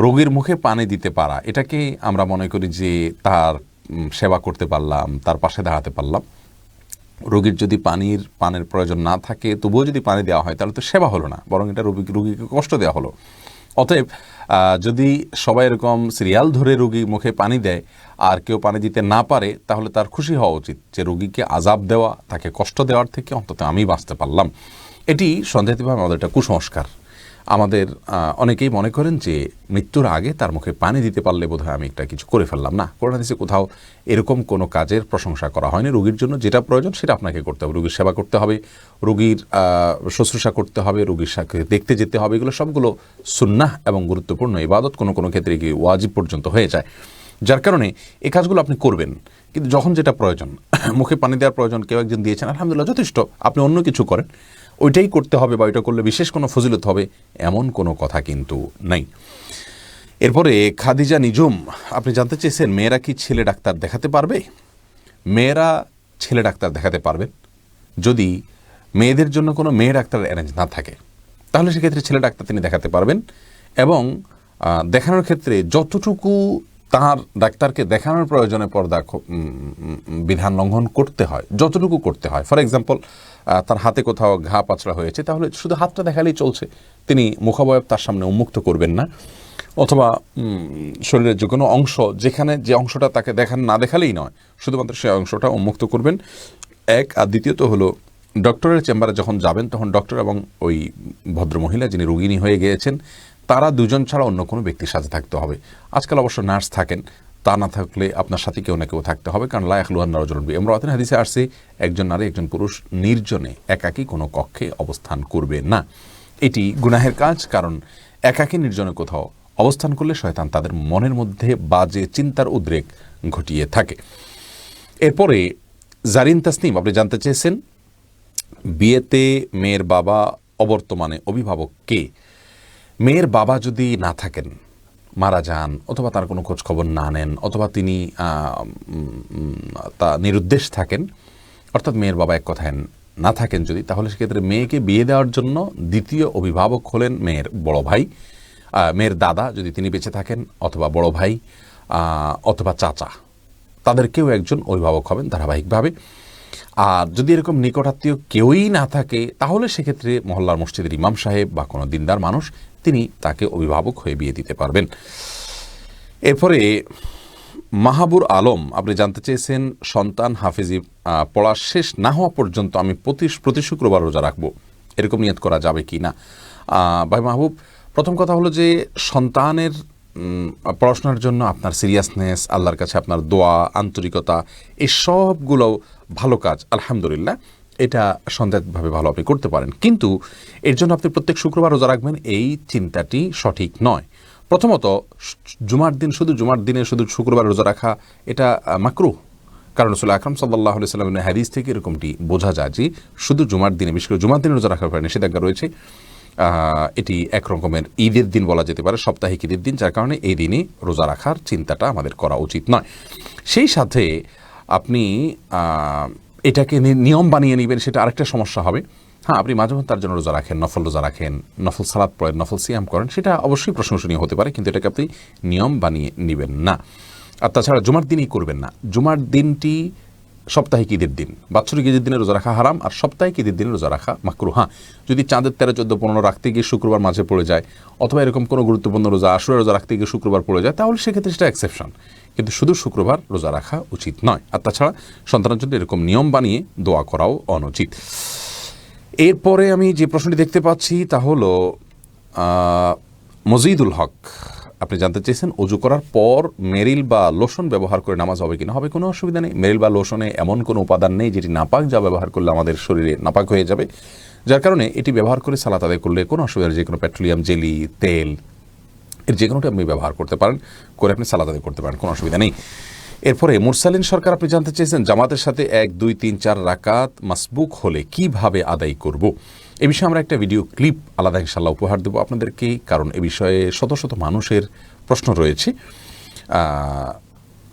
রোগীর মুখে পানি দিতে পারা, এটাকে আমরা মনে করি যে তার সেবা করতে পারলাম, তার পাশে দাঁড়াতে পারলাম। রোগীর যদি পানের প্রয়োজন না থাকে তবুও যদি পানি দেওয়া হয় তাহলে তো সেবা হলো না, বরং এটা রোগীকে কষ্ট দেওয়া হলো। অতএব যদি সবাই এরকম সিরিয়াল ধরে রোগীর মুখে পানি দেয় আর কেউ পানি দিতে না পারে, তাহলে তার খুশি হওয়া উচিত যে রোগীকে আযাব দেওয়া, তাকে কষ্ট দেওয়ার থেকে অন্তত আমি বাঁচতে পারলাম। এটি সন্দেহাতীতভাবে আমাদের একটা কুসংস্কার। আমাদের অনেকেই মনে করেন যে মৃত্যুর আগে তার মুখে পানি দিতে পারলে বোধহয় আমি একটা কিছু করে ফেললাম। না, কোরআন হাদিসে কোথাও এরকম কোনো কাজের প্রশংসা করা হয়নি। রোগীর জন্য যেটা প্রয়োজন সেটা আপনাকে করতে হবে, রোগীর সেবা করতে হবে, রোগীর শুশ্রূষা করতে হবে, রোগীর সাথে দেখতে যেতে হবে, এগুলো সবগুলো সুন্নাহ এবং গুরুত্বপূর্ণ ইবাদত, কোনো কোনো ক্ষেত্রে গিয়ে ওয়াজিব পর্যন্ত হয়ে যায়, যার কারণে এই কাজগুলো আপনি করবেন। কিন্তু যখন যেটা প্রয়োজন, মুখে পানি দেওয়ার প্রয়োজন, কেউ একজন দিয়েছেন, আলহামদুলিল্লাহ যথেষ্ট, আপনি অন্য কিছু করেন, ওইটাই করতে হবে বা ওইটা করলে বিশেষ কোনো ফজিলত হবে এমন কোনো কথা কিন্তু নাই। এরপরে খাদিজা নিজুম, আপনি জানতে চেয়েছেন মেয়েরা কি ছেলে ডাক্তার দেখাতে পারবে? মেয়েরা ছেলে ডাক্তার দেখাতে পারবেন যদি মেয়েদের জন্য কোনো মেয়ে ডাক্তার অ্যারেঞ্জ না থাকে, তাহলে সেক্ষেত্রে ছেলে ডাক্তার তিনি দেখাতে পারবেন এবং দেখানোর ক্ষেত্রে যতটুকু তার ডাক্তারকে দেখানোর প্রয়োজনে পর্দা বিধান লঙ্ঘন করতে হয়, যতটুকু করতে হয়। ফর এক্সাম্পল, তার হাতে কোথাও ঘা পাচড়া হয়েছে, তাহলে শুধু হাতটা দেখালেই চলছে, তিনি মুখাবয়ব তার সামনে উন্মুক্ত করবেন না। অথবা শরীরের যে কোনো অংশ, যেখানে যে অংশটা তাকে না দেখালেই নয়, শুধুমাত্র সেই অংশটা উন্মুক্ত করবেন, এক। আর দ্বিতীয়ত হলো, ডক্টরের চেম্বারে যখন যাবেন তখন ডক্টর এবং ওই ভদ্রমহিলা যিনি রোগিণী হয়ে গিয়েছেন তারা দুজন ছাড়া অন্য কোনো ব্যক্তির সাথে থাকতে হবে। আজকাল অবশ্য নার্স থাকেন, তা না থাকলে আপনার সাথে কেউ না কেউ থাকতে হবে, কারণ লা ইয়াখলুয়ান্না রাজুলুন বিমরাআতিন হাদিসে আসছে একজন নারী একজন পুরুষ নির্জনে একাকী কোনো কক্ষে অবস্থান করবে না। এটি গুনাহের কাজ, কারণ একাকী নির্জনে কোথাও অবস্থান করলে শয়তান তাদের মনের মধ্যে বাজে চিন্তার উদ্রেক ঘটিয়ে থাকে। এরপরে জারিন তাসনিম, আপনি জানতে চেয়েছেন বিয়েতে মেয়ের বাবা অবর্তমানে অভিভাবক কে? মেয়ের বাবা যদি না থাকেন, মারা যান, অথবা তার কোনো খোঁজ খবর না নেন, অথবা তিনি তা নিরুদ্দেশ থাকেন, অর্থাৎ মেয়ের বাবা এক কথায় না থাকেন যদি, তাহলে সেক্ষেত্রে মেয়েকে বিয়ে দেওয়ার জন্য দ্বিতীয় অভিভাবক হলেন মেয়ের বড় ভাই, মেয়ের দাদা যদি তিনি বেঁচে থাকেন, অথবা বড় ভাই, অথবা চাচা, তাদের কেউ একজন অভিভাবক হবেন ধারাবাহিকভাবে। আর যদি এরকম নিকটাত্মীয় কেউই না থাকে, তাহলে সেক্ষেত্রে মহল্লার মসজিদের ইমাম সাহেব বা কোনো দিনদার মানুষ তিনি তাকে অভিভাবক হয়ে বিয়ে দিতে পারবেন। এরপরে মাহাবুর আলম, আপনি জানতে চেয়েছেন সন্তান হাফিজি পড়া শেষ না হওয়া পর্যন্ত আমি প্রতি শুক্রবার রোজা রাখবো, এরকম নিয়ত করা যাবে কি না? ভাই মাহবুব, প্রথম কথা হলো যে সন্তানের পড়াশোনার জন্য আপনার সিরিয়াসনেস, আল্লাহর কাছে আপনার দোয়া, আন্তরিকতা, এই সবগুলো ভালো কাজ, আলহামদুলিল্লাহ, এটা সন্দেহভাবে ভালো আপনি করতে পারেন। কিন্তু এর জন্য আপনি প্রত্যেক শুক্রবার রোজা রাখবেন, এই চিন্তাটি সঠিক নয়। প্রথমত, জুমার দিনে শুধু শুক্রবার রোজা রাখা এটা মাকরুহ, কারণ রাসূল আকরাম সাল্লাল্লাহু আলাইহি ওয়াসাল্লামের হাদিস থেকে এরকমটি বোঝা যায় যে শুধু জুমার দিনে, বিশেষ করে জুমার দিনে রোজা রাখার ব্যাপারে নিষেধাজ্ঞা রয়েছে। এটি এক রকমের ঈদের দিন বলা যেতে পারে, সাপ্তাহিক ঈদের দিন, যার কারণে এই দিনে রোজা রাখার চিন্তাটা আমাদের করা উচিত নয়। সেই সাথে আপনি এটাকে নিয়ম বানিয়ে নেবেন, সেটা আরেকটা সমস্যা হবে। হ্যাঁ, আপনি মাঝে মাঝে তার জন্য রোজা রাখেন, নফল রোজা রাখেন, নফল সালাত পড়েন, নফল সিয়াম করেন, সেটা অবশ্যই প্রশংসনীয় হতে পারে, কিন্তু এটাকে আপনি নিয়ম বানিয়ে নেবেন না। আর তাছাড়া জুমার দিনই করবেন না। জুমার দিনটি সাপ্তাহিক ঈদের দিন, বাৎসরিক ঈদের দিনে রোজা রাখা হারাম, আর সাপ্তাহিক ঈদের দিনে রোজা রাখা মাকরুহ। হ্যাঁ, যদি চাঁদের 13, 14, 15 রাখতে গিয়ে শুক্রবার মাঝে পড়ে যায়, অথবা এরকম কোনো গুরুত্বপূর্ণ রোজা আশুরা রোজা রাখতে গিয়ে শুক্রবার পড়ে যায়, তাহলে সেক্ষেত্রে সেটা এক্সেপশন, কিন্তু শুধু শুক্রবার রোজা রাখা উচিত নয়। আর তাছাড়া সন্তানের জন্য এরকম নিয়ম বানিয়ে দোয়া করাও অনুচিত। এরপরে আমি যে প্রশ্নটি দেখতে পাচ্ছি তা হলো মজিদুল হক, আপনি জানতে চেয়েছেন অজু করার পর মেরিল বা লোশন ব্যবহার করে নামাজ হবে কিনা। হবে, কোনো অসুবিধা নেই। মেরিল বা লোশনে এমন কোনো উপাদান নেই যেটি নাপাক, যা ব্যবহার করলে আমাদের শরীরে নাপাক হয়ে যাবে, যার কারণে এটি ব্যবহার করে সালাত আদায় করলে কোনো অসুবিধা নেই। যে কোনো পেট্রোলিয়াম জেলি, তেল, এর যে কোনোটি আপনি ব্যবহার করতে পারেন, করে আপনি সালাত আদায় করতে পারেন, কোনো অসুবিধা নেই। এরপরে মুরসালিন সরকার, আপনি জানতে চেয়েছেন জামাতের সাথে 1, 2, 3, 4 রাকাত মাসবুক হলে কিভাবে আদায় করব। এ বিষয়ে আমরা একটা ভিডিও ক্লিপ আলাদা ইনশাল্লাহ উপহার দেবো আপনাদেরকে, কারণ এ বিষয়ে শত শত মানুষের প্রশ্ন রয়েছে।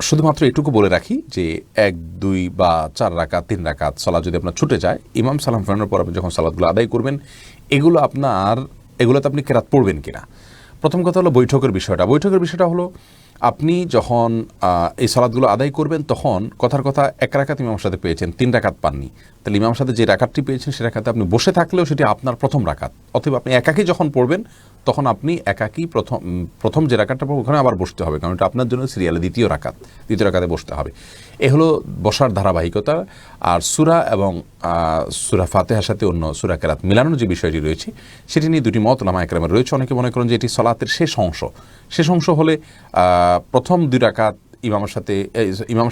শুধুমাত্র এটুকু বলে রাখি যে 1, 2 বা 4 রাকাত, 3 রাকাত সালাত যদি আপনার ছুটে যায়, ইমাম সালাম ফেরানোর পর আপনি যখন সালাতগুলো আদায় করবেন, এগুলোতে আপনি কেরাত পড়বেন কিনা। প্রথম কথা হলো বৈঠকের বিষয়টা হলো আপনি যখন এই সালাতগুলো আদায় করবেন, তখন কথার কথা 1 রাকাত ইমামের সাথে পেয়েছেন, 3 রাকাত পাননি, তাহলে ইমামের সাথে যে রাকাতটি পেয়েছেন সে রাকাতে আপনি বসে থাকলেও সেটি আপনার প্রথম রাকাত। অথবা আপনি একাকী যখন পড়বেন, তখন আপনি একাকী প্রথম যে রাকাতটা পড়বেন ওখানে আবার বসতে হবে, কারণ এটা আপনার জন্য সিরিয়ালে দ্বিতীয় রাকাতে বসতে হবে। এ হলো বসার ধারাবাহিকতা। আর সূরা এবং সূরা ফাতিহার সাথে অন্য সূরা কেরাত মিলানোর যে বিষয়টি রয়েছে, সেটি নিয়ে দুটি মত উলামায়ে কেরামের রয়েছে। অনেকে মনে করেন যে এটি সালাতের শেষ অংশ হলে প্রথম 2 রাকাত ইমামের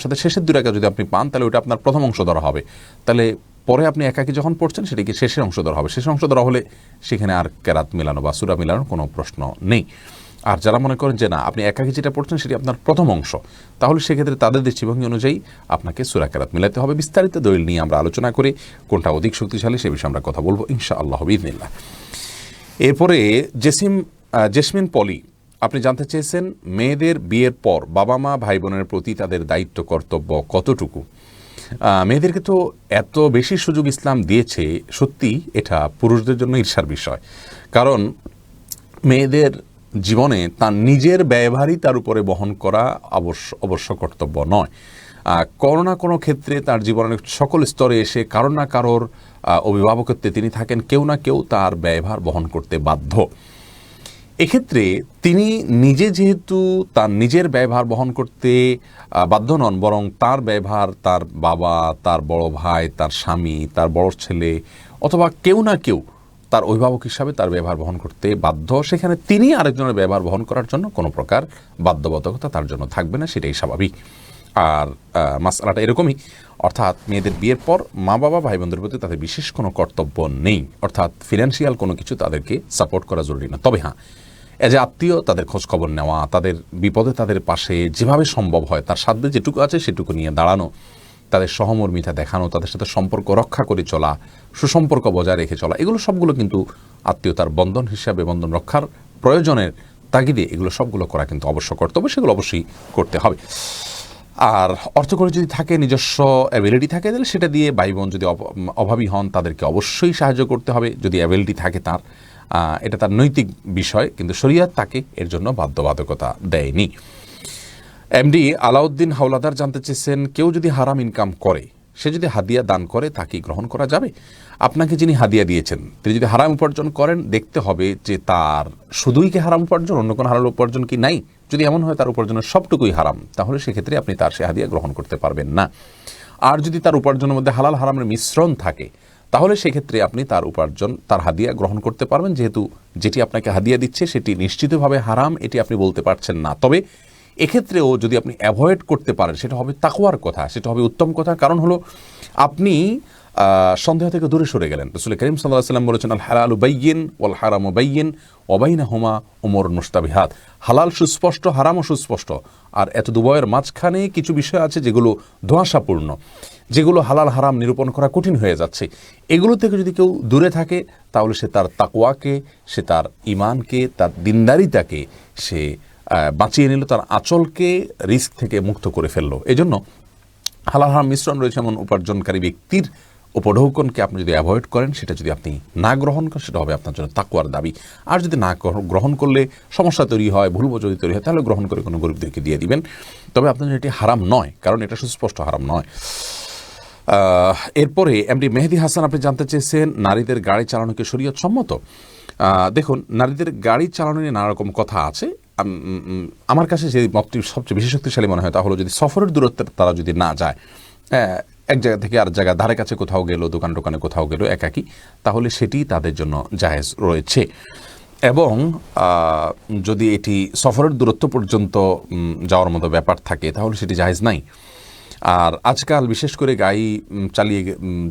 সাথে শেষের 2 রাকাত যদি আপনি পান, তাহলে ওটা আপনার প্রথম অংশ ধরা হবে। তাহলে পরে আপনি একাকী যখন পড়ছেন, সেটিকে শেষের অংশ ধরা হবে। শেষ অংশ ধরা হলে সেখানে আর কেরাত মিলানো বা সূরা মিলানোর কোনো প্রশ্ন নেই। আর যারা মনে করেন যে না, আপনি একাকী যেটা পড়ছেন সেটি আপনার প্রথম অংশ, তাহলে সেক্ষেত্রে তাদের দৃষ্টিভঙ্গি অনুযায়ী আপনাকে সূরা কেরাত মিলাতে হবে। বিস্তারিত দলিল নিয়ে আমরা আলোচনা করে কোনটা অধিক শক্তিশালী সে বিষয়ে আমরা কথা বলবো ইনশাআল্লাহ বিইذনিল্লাহ। এরপরে জেসমিন পলি, আপনি জানতে চেয়েছেন মেয়েদের বিয়ের পর বাবা মা ভাই বোনের প্রতি তাদের দায়িত্ব কর্তব্য কতটুকু। মেয়েদেরকে তো এত বেশি সুযোগ ইসলাম দিয়েছে, সত্যি এটা পুরুষদের জন্য ঈর্ষার বিষয়। কারণ মেয়েদের জীবনে তার নিজের ব্যয়ভারই তার উপরে বহন করা অবশ্য কর্তব্য নয়। কোনো না কোনো ক্ষেত্রে তার জীবনের সকল স্তরে এসে কারোর না কারোর অভিভাবকত্বে তিনি থাকেন, কেউ না কেউ তার ব্যয়ভার বহন করতে বাধ্য। এক্ষেত্রে তিনি নিজে যেহেতু তার নিজের ব্যয়ভার বহন করতে বাধ্য নন, বরং তার ব্যয়ভার তার বাবা, তার বড় ভাই, তার স্বামী, তার বড় ছেলে অথবা কেউ না কেউ তার অভিভাবক হিসাবে তার ব্যবহার বহন করতে বাধ্য, সেখানে তিনি আরেকজনের ব্যবহার বহন করার জন্য কোনো প্রকার বাধ্যবাধকতা তার জন্য থাকবে না, সেটাই স্বাভাবিক। আর মাসআলাটা এরকমই, অর্থাৎ মেয়েদের বিয়ের পর মা বাবা ভাই বোনদের প্রতি তাদের বিশেষ কোনো কর্তব্য নেই, অর্থাৎ ফিনান্সিয়াল কোনো কিছু তাদেরকে সাপোর্ট করা জরুরি না। তবে হ্যাঁ, এজ এ আত্মীয় তাদের খোঁজখবর নেওয়া, তাদের বিপদে তাদের পাশে যেভাবে সম্ভব হয় তার সাধ্যে যেটুকু আছে সেটুকু নিয়ে দাঁড়ানো, তাদের সহমর্মিতা দেখানো, তাদের সাথে সম্পর্ক রক্ষা করে চলা, সুসম্পর্ক বজায় রেখে চলা, এগুলো সবগুলো কিন্তু আত্মীয়তার বন্ধন হিসাবে, বন্ধন রক্ষার প্রয়োজনের তাগিদে এগুলো সবগুলো করা কিন্তু অবশ্য কর্তব্য, সেগুলো অবশ্যই করতে হবে। আর অর্থ করে যদি থাকে, নিজস্ব অ্যাবিলিটি থাকে, তাহলে সেটা দিয়ে ভাই বোন যদি অভাবী হন তাদেরকে অবশ্যই সাহায্য করতে হবে যদি অ্যাবিলিটি থাকে তার। এটা তার নৈতিক বিষয়, কিন্তু শরীয়ত তাকে এর জন্য বাধ্যবাধকতা দেয়নি। এমডি আলাউদ্দিন হাওলাদার জানতে চেয়েছেন, কেউ যদি হারাম ইনকাম করে, সে যদি হাদিয়া দান করে, তাকে গ্রহণ করা যাবে? আপনাকে যিনি হাদিয়া দিয়েছেন তিনি যদি হারাম উপার্জন করেন, দেখতে হবে যে তার শুধুই কি হারাম উপার্জন, অন্য কোনো হালাল উপার্জন কি নাই। যদি এমন হয় তার উপার্জনের সবটুকুই হারাম, তাহলে সেক্ষেত্রে আপনি তার সে হাদিয়া গ্রহণ করতে পারবেন না। আর যদি তার উপার্জনের মধ্যে হালাল হারামের মিশ্রণ থাকে, তাহলে সেক্ষেত্রে আপনি তার হাদিয়া গ্রহণ করতে পারবেন, যেহেতু যেটি আপনাকে হাদিয়া দিচ্ছে সেটি নিশ্চিতভাবে হারাম, এটি আপনি বলতে পারছেন না। তবে এক্ষেত্রেও যদি আপনি অ্যাভয়েড করতে পারেন, সেটা হবে তাকওয়ার কথা, সেটা হবে উত্তম কথা। কারণ হলো আপনি সন্দেহ থেকে দূরে সরে গেলেন। রাসূল করিম সাল্লাল্লাহু আলাইহি ওয়াসাল্লাম বলেছেন, আল হালালু বাইয়িন ওয়াল হারামু বাইয়িন ওয়া বাইনাহুমা উমুরুন মুশতাবিহাত। হালাল সুস্পষ্ট, হারামও সুস্পষ্ট, আর এত দুবয়ের মাঝখানে কিছু বিষয় আছে যেগুলো ধোঁয়াশাপূর্ণ, যেগুলো হালাল হারাম নিরূপণ করা কঠিন হয়ে যাচ্ছে। এগুলো থেকে যদি কেউ দূরে থাকে, তাহলে সে তার তাকওয়াকে, সে তার ঈমানকে, তার দিনদারিতাকে সে বাঁচিয়ে নিল, তার আঁচলকে রিস্ক থেকে মুক্ত করে ফেললো। এজন্য হালাল হারাম মিশ্রণ রয়েছে এমন উপার্জনকারী ব্যক্তির উপঢৌকনকে আপনি যদি অ্যাভয়েড করেন, সেটা যদি আপনি না গ্রহণ করেন, সেটা হবে আপনার জন্য তাকওয়ার দাবি। আর যদি না গ্রহণ করলে সমস্যা তৈরি হয়, ভুল বোঝাবুঝি তৈরি হয়, তাহলে গ্রহণ করে কোনো গরিবদেরকে দিয়ে দিবেন। তবে আপনার জন্য এটি হারাম নয়, কারণ এটা সুস্পষ্ট হারাম নয়। এরপরে এমডি মেহেদী হাসান আপনি জানতে চেয়েছেন নারীদের গাড়ি চালানোকে শরীয়ত সম্মত। দেখুন, নারীদের গাড়ি চালানো নিয়ে নানা রকম কথা আছে। আমার কাছে যে মতটি সবচেয়ে বেশি শক্তিশালী মনে হয় তা হলো, যদি সফরের দূরত্বে তারা যদি না যায়, এক জায়গা থেকে আর জায়গা ধারে কাছে কোথাও গেল, দোকান টোকানে কোথাও গেল একাকি, তাহলে সেটি তাদের জন্য জায়েজ রয়েছে। এবং যদি এটি সফরের দূরত্ব পর্যন্ত যাওয়ার মতো ব্যাপার থাকে তাহলে সেটি জায়েজ নাই। আর আজকাল বিশেষ করে গাড়ি চালিয়ে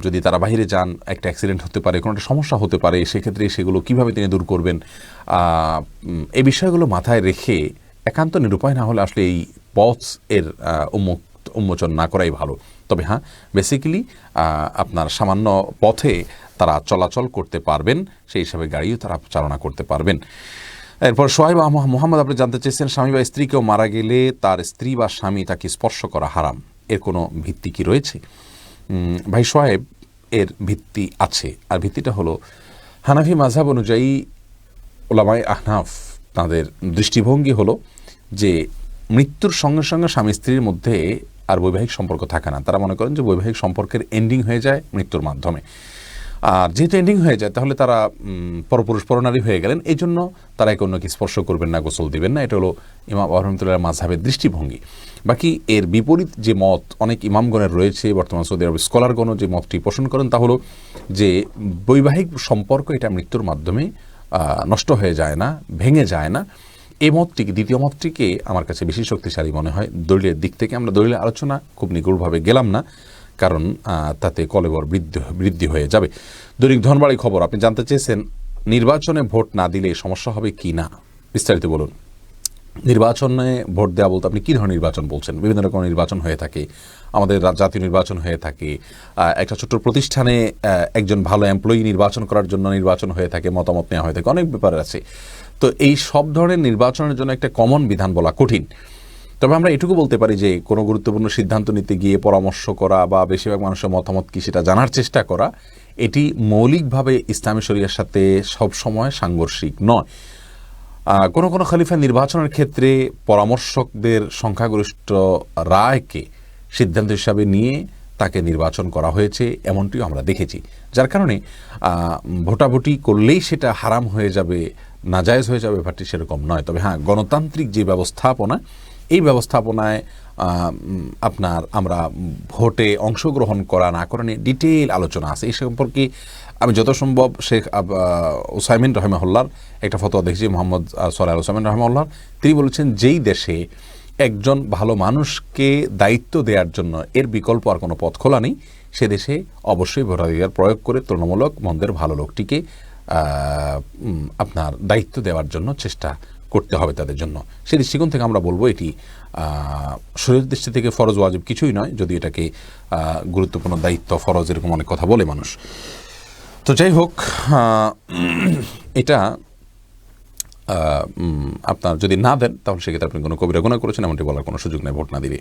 যদি তারা বাইরে যান, একটা অ্যাক্সিডেন্ট হতে পারে, কোনো একটা সমস্যা হতে পারে, সেক্ষেত্রে সেগুলো কিভাবে তিনি দূর করবেন, এই বিষয়গুলো মাথায় রেখে একান্ত নিরুপায় না হলে আসলে এই পথ এর উন্মোচন না করাই ভালো। তবে হ্যাঁ, বেসিক্যালি আপনার সামান্য পথে তারা চলাচল করতে পারবেন, সেই হিসাবে গাড়িও তারা চালনা করতে পারবেন। এরপর সোহাইব মোহাম্মদ আপনি জানতে চেয়েছেন, স্বামী বা স্ত্রী কেউ মারা গেলে তার স্ত্রী বা স্বামী তাকে স্পর্শ করা হারাম, এর কোনো ভিত্তি কি রয়েছে? ভাই সোহাইব, এর ভিত্তি আছে। আর ভিত্তিটা হলো, হানাফি মাযহাব অনুযায়ী উলামায়ে আহনাফ তাদের দৃষ্টিভঙ্গি হলো যে মৃত্যুর সঙ্গে সঙ্গে স্বামী স্ত্রীর মধ্যে আর বৈবাহিক সম্পর্ক থাকে না। তারা মনে করেন যে বৈবাহিক সম্পর্কের এন্ডিং হয়ে যায় মৃত্যুর মাধ্যমে। আর যেহেতু এন্ডিং হয়ে যায়, তাহলে তারা পরপুরুষ পরনারী হয়ে গেলেন, এই জন্য তারা একে অন্যকে স্পর্শ করবেন না, গোসল দিবেন না। এটা হলো ইমাম আবু রহমতুল্লাহ মাযহাবের দৃষ্টিভঙ্গি। বাকি এর বিপরীত যে মত অনেক ইমামগণের রয়েছে, বর্তমান সৌদি আরব স্কলারগণও যে মতটি পোষণ করেন তা হলো যে বৈবাহিক সম্পর্ক এটা মৃত্যুর মাধ্যমে নষ্ট হয়ে যায় না, ভেঙে যায় না। এই মতটিকে, দ্বিতীয় মতটিকে আমার কাছে বেশি শক্তিশালী মনে হয় দলিলের দিক থেকে। আমরা দলিলের আলোচনা খুব নিগুড়ভাবে গেলাম না, কারণ তাতে কলেবর বৃদ্ধি হয়ে যাবে। দৈনিক ধনবাড়ি খবর আপনি জানতে চেয়েছেন, নির্বাচনে ভোট না দিলে সমস্যা হবে কি না, বিস্তারিত বলুন। নির্বাচনে ভোট দেওয়া বলতে আপনি কী ধরনের নির্বাচন বলছেন? বিভিন্ন রকম নির্বাচন হয়ে থাকে, আমাদের জাতীয় নির্বাচন হয়ে থাকে, একটা ছোট্ট প্রতিষ্ঠানে একজন ভালো এমপ্লয়ি নির্বাচন করার জন্য নির্বাচন হয়ে থাকে, মতামত নেওয়া হয়ে থাকে, অনেক ব্যাপার আছে। তো এই সব ধরনের নির্বাচনের জন্য একটা কমন বিধান বলা কঠিন। তবে আমরা এটুকু বলতে পারি যে কোনো গুরুত্বপূর্ণ সিদ্ধান্ত নিতে গিয়ে পরামর্শ করা বা বেশিরভাগ মানুষের মতামত কি সেটা জানার চেষ্টা করা, এটি মৌলিকভাবে ইসলামী শরিয়ার সাথে সবসময় সাংঘর্ষিক নয়। কোনো কোনো খলিফা নির্বাচনের ক্ষেত্রে পরামর্শকদের সংখ্যাগরিষ্ঠ রায়কে সিদ্ধান্ত হিসাবে নিয়ে তাকে নির্বাচন করা হয়েছে, এমনটিও আমরা দেখেছি। যার কারণে ভোটাভুটি করলেই সেটা হারাম হয়ে যাবে, নাজায়েজ হয়ে যাবে, ব্যাপারটি সেরকম নয়। তবে হ্যাঁ, গণতান্ত্রিক যে ব্যবস্থাপনা, এই ব্যবস্থাপনায় আমরা ভোটে অংশগ্রহণ করা না করা নিয়ে ডিটেইল আলোচনা আছে। এই সম্পর্কে আমি যত সম্ভব শেখ উসাইমিন রহমাহুল্লাহর একটা ফতোয়া দেখেছি, মোহাম্মদ সলাহ উসাইমিন রহমাহুল্লাহ, তিনি বলেছেন যেই দেশে একজন ভালো মানুষকে দায়িত্ব দেওয়ার জন্য এর বিকল্প আর কোনো পথ খোলা নেই, সে দেশে অবশ্যই ভোটাধিকার প্রয়োগ করে তুলনামূলক মন্দের ভালো লোকটিকে আপনার দায়িত্ব দেওয়ার জন্য চেষ্টা করতে হবে তাদের জন্য। সেই দৃষ্টিকোণ থেকে আমরা বলবো এটি শরীয়তের দৃষ্টি থেকে ফরজ ওয়াজিব কিছুই নয়, যদি এটাকে গুরুত্বপূর্ণ দায়িত্ব, ফরজ, এরকম অনেক কথা বলে মানুষ। তো যাই হোক, এটা আপনার যদি না দেন তাহলে সেক্ষেত্রে আপনি কোনো কবিরা গুনাহ করেছেন, এমনটি বলার কোনো সুযোগ নেই ভোট না দিলে।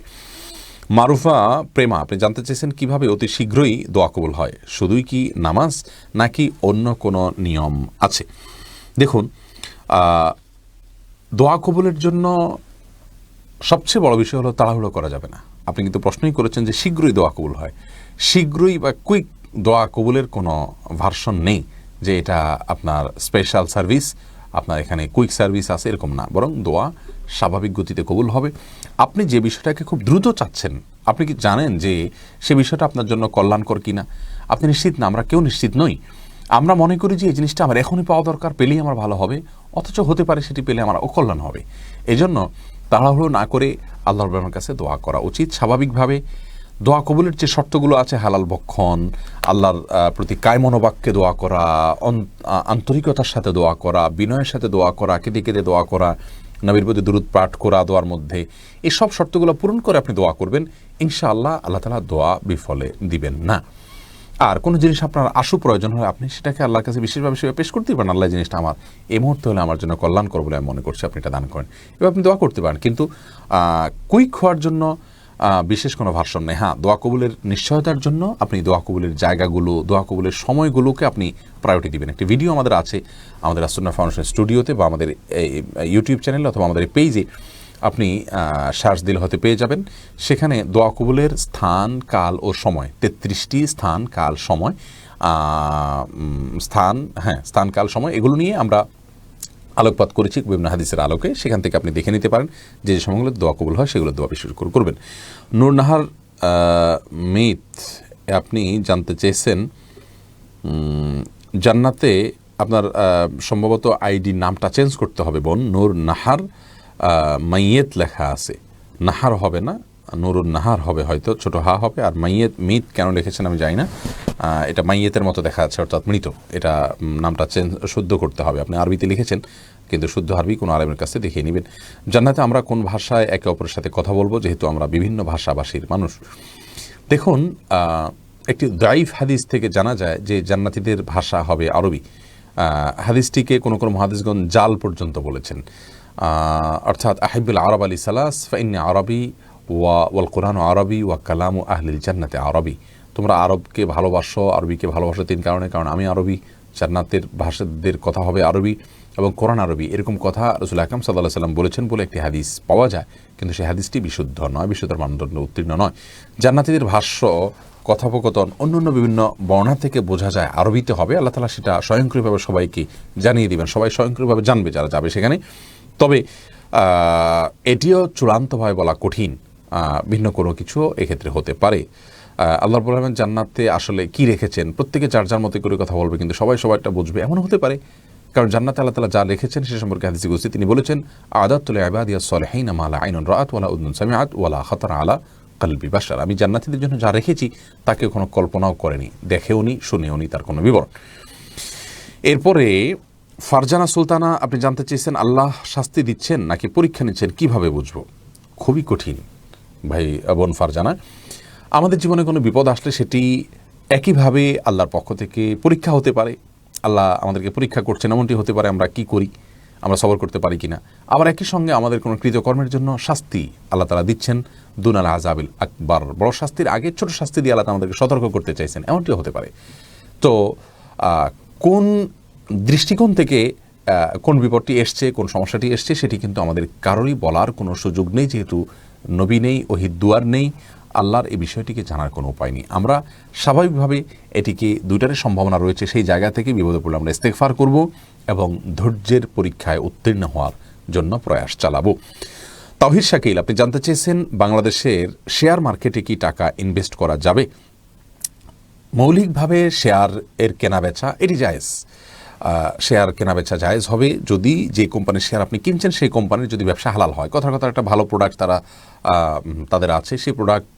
মারুফা প্রেমা আপনি জানতে চেয়েছেন কিভাবে অতি শীঘ্রই দোয়া কবুল হয়, শুধুই কি নামাজ নাকি অন্য কোনো নিয়ম আছে? দেখুন, দোয়া কবুলের জন্য সবচেয়ে বড় বিষয় হলো তাড়াহুড়ো করা যাবে না। আপনি কিন্তু প্রশ্নই করেছেন যে শীঘ্রই দোয়া কবুল হয়। শীঘ্রই বা কুইক দোয়া কবুলের কোনো ভার্সন নেই যে এটা আপনার স্পেশাল সার্ভিস, আপনার এখানে কুইক সার্ভিস আছে, এরকম না। বরং দোয়া স্বাভাবিক গতিতে কবুল হবে। আপনি যে বিষয়টাকে খুব দ্রুত চাচ্ছেন, আপনি কি জানেন যে সে বিষয়টা আপনার জন্য কল্যাণকর কিনা? আপনি নিশ্চিত না, আমরা কেউ নিশ্চিত নই। আমরা মনে করি যে এই জিনিসটা আমার এখনই পাওয়া দরকার, পেলেই আমার ভালো হবে, অথচ হতে পারে সেটি পেলে আমার অকল্যাণ হবে। এই জন্য তাড়াহুড়ো না করে আল্লাহর রহমানের কাছে দোয়া করা উচিত। স্বাভাবিকভাবে দোয়া কবুলের যে শর্তগুলো আছে, হালাল ভক্ষণ, আল্লাহর প্রতি কায় মনোবাক্যে দোয়া করা, আন্তরিকতার সাথে দোয়া করা, বিনয়ের সাথে দোয়া করা, কেঁদে কেঁদে দোয়া করা, নবীর প্রতি দুরূদ পাঠ করা দোয়ার মধ্যে, এই সব শর্তগুলো পূরণ করে আপনি দোয়া করবেন, ইনশাআল্লাহ আল্লাহ তাআলা দোয়া বিফলে দিবেন না। আর কোনো জিনিস আপনার আশু প্রয়োজন হয়, আপনি সেটাকে আল্লাহর কাছে বিশেষভাবে সেভাবে পেশ করতে পারেন। আল্লাহ জিনিসটা আমার এই মুহূর্তে হলে আমার জন্য কল্যাণকর বলে আমি মনে করছি, আপনি এটা দান করেন, এবার আপনি দোয়া করতে পারেন। কিন্তু কুইক হওয়ার জন্য বিশেষ কোনো ভার্সন নেই। হ্যাঁ, দোয়া কবুলের নিশ্চয়তার জন্য আপনি দোয়া কবুলের জায়গাগুলো, দোয়া কবুলের সময়গুলোকে আপনি প্রায়োরিটি দিবেন। একটি ভিডিও আমাদের আছে আমাদের আসুন্নাহ ফাউন্ডেশন স্টুডিওতে বা আমাদের ইউটিউব চ্যানেলে অথবা আমাদের পেজে, আপনি সার্চ দিলে হয়তো পেয়ে যাবেন। সেখানে দোয়া কবুলের স্থান, কাল ও সময়, 33টি স্থান, কাল, সময়, স্থান, কাল, সময়, এগুলো নিয়ে আমরা আলোকপাত করেছি বিভিন্ন হাদিসের আলোকে। সেখান থেকে আপনি দেখে নিতে পারেন যে যে সময়গুলো দোয়া কবুল হয় সেগুলো দোয়া বিশেষ করে করবেন। নূর নাহার মিত, আপনি জানতে চেয়েছেন জান্নাতে আপনার সম্ভবত আইডি নামটা চেঞ্জ করতে হবে বোন। নূর নাহার মাইয়েত লেখা আছে, নাহার হবে না, নুরুন নাহার হবে, হয়তো ছোট হা হবে। আর মাইয়েত, মিত কেন লিখেছেন আমি জানি না, এটা মাইয়েতের মতো দেখা যাচ্ছে, অর্থাৎ মৃত। এটা নামটা চেঞ্জ, শুদ্ধ করতে হবে। আপনি আরবিতে লিখেছেন, কিন্তু শুদ্ধ আরবি কোনো আলেমের কাছে দেখিয়ে নেবেন। জান্নাতে আমরা কোন ভাষায় একে অপরের সাথে কথা বলবো, যেহেতু আমরা বিভিন্ন ভাষাভাষীর মানুষ? দেখুন, একটি দাইফ হাদিস থেকে জানা যায় যে জান্নাতীদের ভাষা হবে আরবি। হাদিসটিকে কোনো কোনো মুহাদ্দিসগণ জাল পর্যন্ত বলেছেন, অর্থাৎ আহিবুল আরব আলী সালাস ফাইন্নি আরবি ওয়াল কোরআন আরবি ওয়া কালামু আহলিল জান্নাতে আরবি। তোমরা আরবকে ভালোবাসো, আরবিকে ভালোবাসো 3 কারণে, কারণ আমি আরবি, জান্নাতের ভাষাদের কথা হবে আরবি এবং কোরআন আরবি। এরকম কথা রাসূল আকরাম সাল্লাল্লাহু আলাইহি ওয়াসাল্লাম বলেছেন বলে একটি হাদিস পাওয়া যায়, কিন্তু সেই হাদিসটি বিশুদ্ধ নয়, বিশুদ্ধর মানদণ্ড উত্তীর্ণ নয়। জান্নাতীদের ভাষ্য, কথোপকথন, অন্যান্য বিভিন্ন বর্ণনা থেকে বোঝা যায় আরবিতে হবে। আল্লাহ তাআলা সেটা স্বয়ংক্রিয়ভাবে সবাইকে জানিয়ে দিবেন, সবাই স্বয়ংক্রিয়ভাবে জানবে যারা যাবে সেখানে। তবে এটিও চূড়ান্তভাবে বলা কঠিন, ভিন্ন কোনো কিছু এক্ষেত্রে হতে পারে। আল্লাহ রাব্বুল আলামিন জান্নাতে আসলে কি রেখেছেন, প্রত্যেকে যার যার মতো করে কথা বলবে, কিন্তু সবাই সবাইটা বুঝবে এমন হতে পারে। কারণ জান্নাতে আল্লাহ তাআলা যা রেখেছেন সে সম্পর্কে হাদিসে কুদসি তিনি বলেছেন, আদাতু লিইবাদিয়াস সালিহিন মা লা আইনুন রাআত ওয়া লা উযুনুন সামিআত ওয়া লা খাতারা আলা কলবি বাশার। আমি জান্নাতীদের জন্য যা রেখেছি তাকে কোনো কল্পনাও করেনি, দেখেওনি, শুনেওনি তার কোনো বিবরণ। এরপরে ফারজানা সুলতানা, আপনি জানতে চেয়েছেন আল্লাহ শাস্তি দিচ্ছেন নাকি পরীক্ষা নিচ্ছেন, কিভাবে বুঝবো? খুবই কঠিন ভাই বোন ফারজানা। আমাদের জীবনে কোনো বিপদ আসলে সেটি একইভাবে আল্লাহর পক্ষ থেকে পরীক্ষা হতে পারে। আল্লাহ আমাদেরকে পরীক্ষা করছেন, এমনটি হতে পারে আমরা কি করি, আমরা সবর করতে পারি কিনা। আবার একই সঙ্গে আমাদের কোনো কৃতকর্মের জন্য শাস্তি আল্লাহ তাআলা দিচ্ছেন, দুনাল আযাবিল আকবার, বড় শাস্তির আগে ছোট শাস্তি দিয়ে আল্লাহ আমাদেরকে সতর্ক করতে চাইছেন, এমনটিও হতে পারে। তো কোন দৃষ্টিকোণ থেকে কোন বিপদটি এসছে, কোন সমস্যাটি এসছে, সেটি কিন্তু আমাদের কারোরই বলার কোনো সুযোগ নেই, যেহেতু নবী নেই, ওহীর দুয়ার নেই, আল্লাহর এই বিষয়টিকে জানার কোনো উপায় নেই। আমরা স্বাভাবিকভাবে এটিকে দুইটারই সম্ভাবনা রয়েছে, সেই জায়গা থেকে বিপদে পড়লে আমরা ইস্তেগফার করব এবং ধৈর্যের পরীক্ষায় উত্তীর্ণ হওয়ার জন্য প্রয়াস চালাবো। তাওহিদ শাকিল, আপনি জানতে চেয়েছেন বাংলাদেশের শেয়ার মার্কেটে কি টাকা ইনভেস্ট করা যাবে? মৌলিকভাবে শেয়ার এর কেনাবেচা এটি জায়েজ। শেয়ার কেনাবেচা জায়েজ হবে যদি যে কোম্পানির শেয়ার আপনি কিনছেন সেই কোম্পানির যদি ব্যবসা হালাল হয়। কথার কথা একটা ভালো প্রোডাক্ট তাদের আছে, সেই প্রোডাক্ট